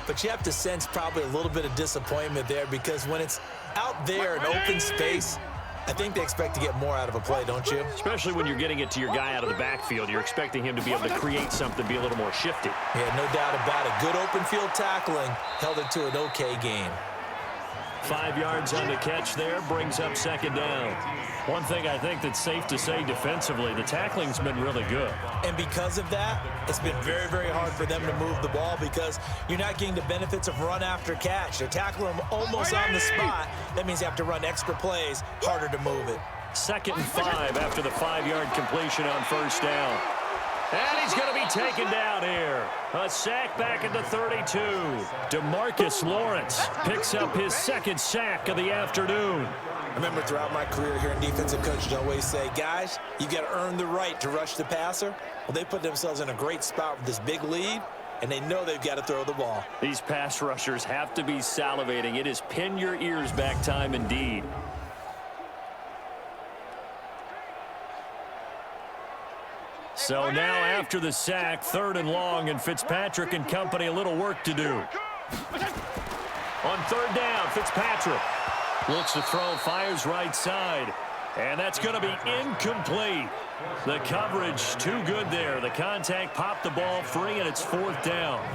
but you have to sense probably a little bit of disappointment there because when it's out there in open space, I think they expect to get more out of a play, don't you? Especially when you're getting it to your guy out of the backfield. You're expecting him to be able to create something, be a little more shifty. Yeah, no doubt about it. Good open field tackling held it to an okay game. 5 yards on the catch there, brings up 2nd down. One thing I think that's safe to say defensively, the tackling's been really good. And because of that, it's been very, very hard for them to move the ball because you're not getting the benefits of run after catch. They're tackling them almost on the spot. That means you have to run extra plays, harder to move it. 2nd and 5 after the 5-yard completion on first down. And he's going to be taken down here. A sack back at the 32. DeMarcus Lawrence picks up his 2nd sack of the afternoon. I remember throughout my career here in defensive coaches always say, guys, you got to earn the right to rush the passer. Well, they put themselves in a great spot with this big lead, and they know they've got to throw the ball. These pass rushers have to be salivating. It is pin your ears back time indeed. So now after the sack, 3rd and long, and Fitzpatrick and company a little work to do. On 3rd down, Fitzpatrick looks to throw, fires right side, and that's going to be incomplete. The coverage too good there. The contact popped the ball free, and it's 4th down.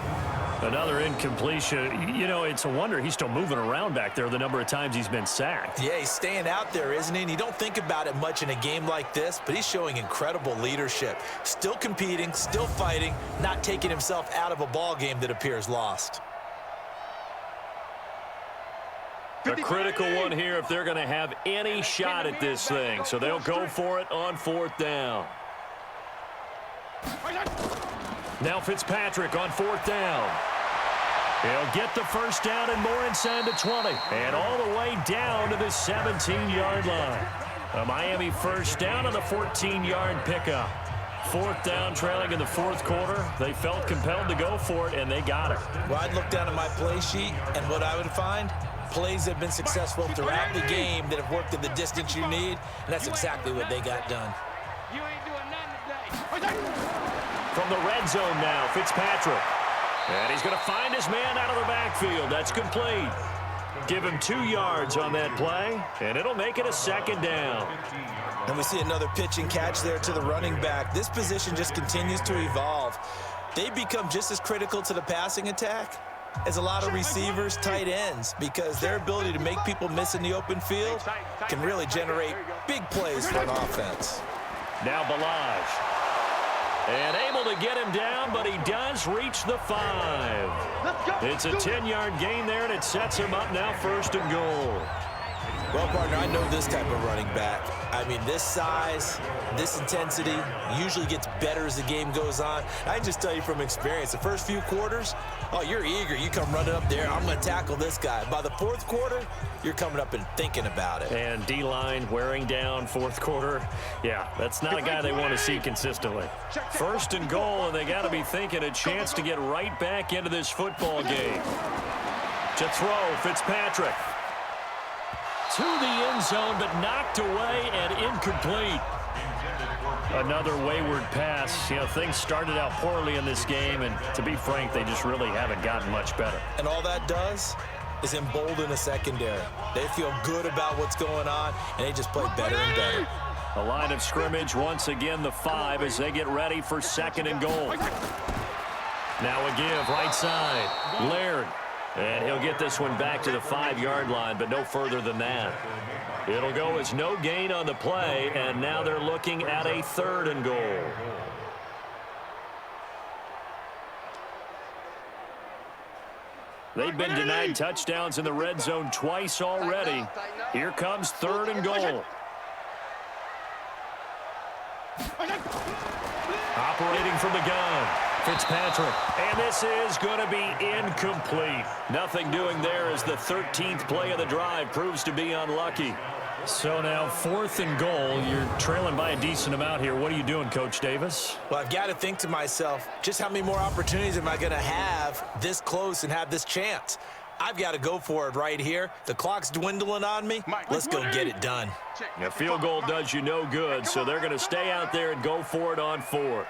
Another incompletion. You know, it's a wonder he's still moving around back there the number of times he's been sacked. Yeah, he's staying out there, isn't he? And you don't think about it much in a game like this, but he's showing incredible leadership. Still competing, still fighting, not taking himself out of a ball game that appears lost. A critical one here if they're going to have any shot at this thing. So they'll go for it on 4th down. Now Fitzpatrick on 4th down. He'll get the first down and more inside the 20. And all the way down to the 17-yard line. A Miami first down on the 14-yard pickup. 4th down, trailing in the 4th quarter. They felt compelled to go for it, and they got it. Well, I'd look down at my play sheet, and what I would find, plays have been successful throughout the game that have worked at the distance you need, and that's exactly what they got done. You ain't doing nothing today. From the red zone now, Fitzpatrick. And he's going to find his man out of the backfield. That's complete. Give him 2 yards on that play, and it'll make it a 2nd down. And we see another pitch and catch there to the running back. This position just continues to evolve. They become just as critical to the passing attack as a lot of receivers, tight ends, because their ability to make people miss in the open field can really generate big plays for an offense. Now Balaj. And able to get him down, but he does reach the 5. It's a 10-yard gain there, and it sets him up now 1st and goal. Well, partner, I know this type of running back. I mean, this size, this intensity usually gets better as the game goes on. I can just tell you from experience, the first few quarters, oh, you're eager. You come running up there, I'm going to tackle this guy. By the 4th quarter, you're coming up and thinking about it. And D-line wearing down 4th quarter. Yeah, that's not a guy they want to see consistently. 1st and goal, and they got to be thinking a chance to get right back into this football game. To throw, Fitzpatrick. To the end zone, but knocked away and incomplete. Another wayward pass. You know, things started out poorly in this game, and to be frank, they just really haven't gotten much better. And all that does is embolden a secondary. They feel good about what's going on, and they just play better and better. A line of scrimmage, once again, the 5 as they get ready for 2nd and goal. Now a give, right side. Laird. And he'll get this one back to the 5-yard line, but no further than that. It'll go as no gain on the play, and now they're looking at a 3rd and goal. They've been denied touchdowns in the red zone twice already. Here comes 3rd and goal. Operating from the gun, Fitzpatrick. And this is going to be incomplete. Nothing doing there as the 13th play of the drive proves to be unlucky. So now 4th and goal. You're trailing by a decent amount here. What are you doing, Coach Davis? Well, I've got to think to myself, just how many more opportunities am I going to have this close and have this chance? I've got to go for it right here. The clock's dwindling on me. Let's go get it done. A field goal does you no good, so they're going to stay out there and go for it on 4th.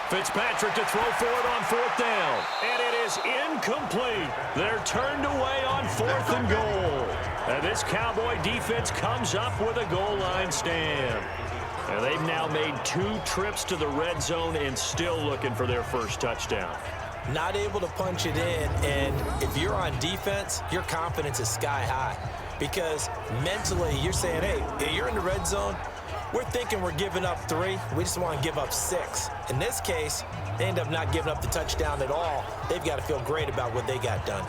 Fitzpatrick to throw for it on 4th down. And it is incomplete. They're turned away on 4th and goal. And this Cowboy defense comes up with a goal line stand. And they've now made 2 trips to the red zone and still looking for their first touchdown. Not able to punch it in, and if you're on defense, your confidence is sky high. Because mentally, you're saying, hey, you're in the red zone. We're thinking we're giving up 3. We just want to give up 6. In this case, they end up not giving up the touchdown at all. They've got to feel great about what they got done.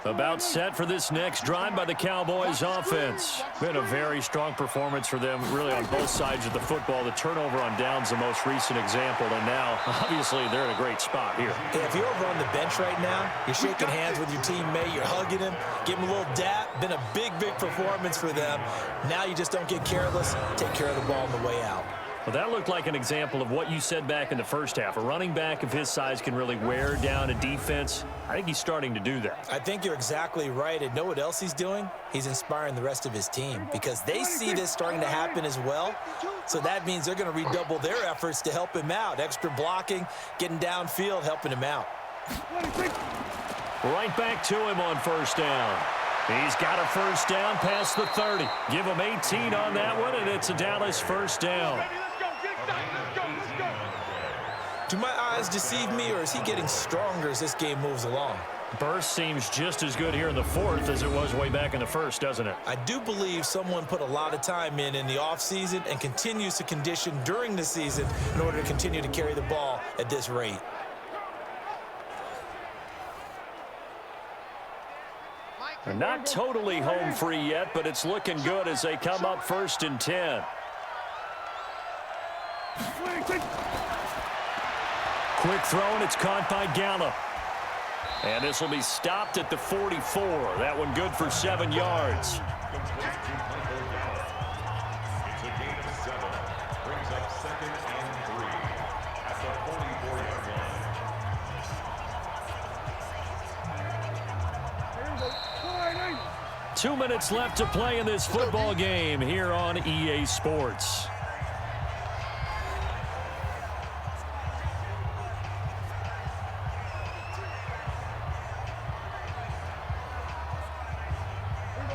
About set for this next drive by the Cowboys offense. Been a very strong performance for them, really, on both sides of the football. The turnover on downs, the most recent example, and now, obviously, they're in a great spot here. Yeah, if you're over on the bench right now, you're shaking hands with your teammate, you're hugging him, give him a little dap. Been a big, big performance for them. Now you just don't get careless. Take care of the ball on the way out. Well, that looked like an example of what you said back in the first half. A running back of his size can really wear down a defense. I think he's starting to do that. I think you're exactly right. And know what else he's doing? He's inspiring the rest of his team because they see this starting to happen as well. So that means they're going to redouble their efforts to help him out. Extra blocking, getting downfield, helping him out. Right back to him on 1st down. He's got a 1st down past the 30. Give him 18 on that one, and it's a Dallas 1st down. Do my eyes deceive me, or is he getting stronger as this game moves along? Burst seems just as good here in the 4th as it was way back in the 1st, doesn't it? I do believe someone put a lot of time in the offseason and continues to condition during the season in order to continue to carry the ball at this rate. They're not totally home free yet, but it's looking good as they come up 1st and 10. Quick throw, and it's caught by Gallup. And this will be stopped at the 44. That one good for 7 yards. It's a gain of 7. Brings up 2nd and 3 at the 44-yard line. 2 minutes left to play in this football game here on EA Sports.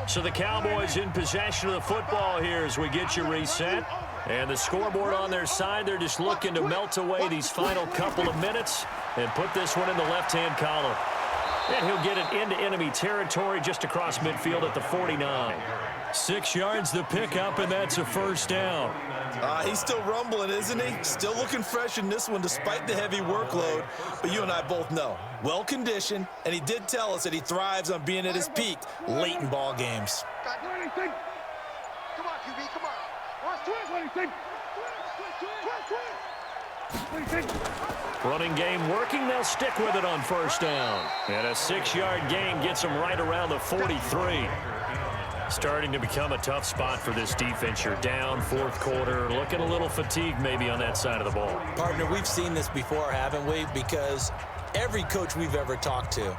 So the Cowboys in possession of the football here as we get you reset. And the scoreboard on their side, they're just looking to melt away these final couple of minutes and put this one in the left-hand column. And he'll get it into enemy territory just across midfield at the 49. 6 yards the pickup, and that's a 1st down. He's still rumbling, isn't he? Still looking fresh in this one despite the heavy workload. But you and I both know, well-conditioned, and he did tell us that he thrives on being at his peak late in ball games. Come on, QB, come on. Running game working. They'll stick with it on 1st down. And a 6-yard gain gets them right around the 43. Starting to become a tough spot for this defense. You're down 4th quarter, looking a little fatigued maybe on that side of the ball. Partner, we've seen this before, haven't we? Because every coach we've ever talked to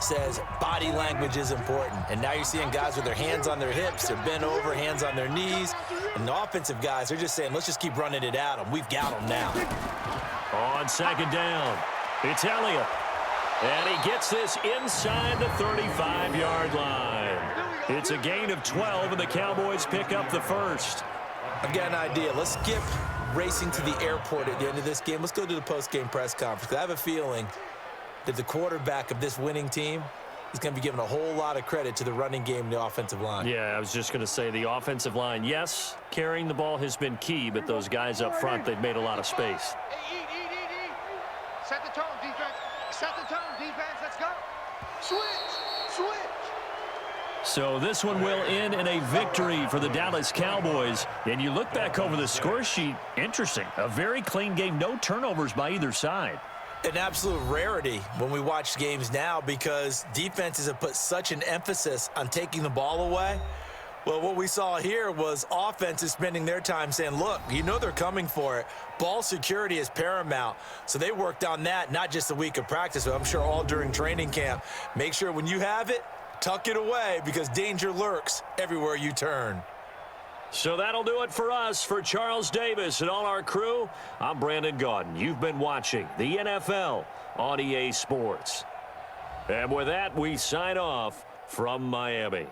says body language is important. And now you're seeing guys with their hands on their hips, they're bent over, hands on their knees. And the offensive guys, they're just saying, let's just keep running it at them. We've got them now. On 2nd down, it's Elliott. And he gets this inside the 35-yard line. It's a gain of 12, and the Cowboys pick up the 1st. I've got an idea. Let's skip racing to the airport at the end of this game. Let's go to the post-game press conference. I have a feeling that the quarterback of this winning team is going to be giving a whole lot of credit to the running game and the offensive line. Yeah, I was just going to say the offensive line, yes, carrying the ball has been key, but those guys up front, they've made a lot of space. Set the tone, defense. Set the tone, defense. Let's go. Switch. So this one will end in a victory for the Dallas Cowboys. And you look back over the score sheet, interesting. A very clean game, no turnovers by either side. An absolute rarity when we watch games now because defenses have put such an emphasis on taking the ball away. Well, what we saw here was offenses spending their time saying, look, you know they're coming for it. Ball security is paramount. So they worked on that, not just a week of practice, but I'm sure all during training camp. Make sure when you have it, tuck it away because danger lurks everywhere you turn. So that'll do it for us. For Charles Davis and all our crew, I'm Brandon Gaudin. You've been watching the NFL on EA Sports. And with that, we sign off from Miami.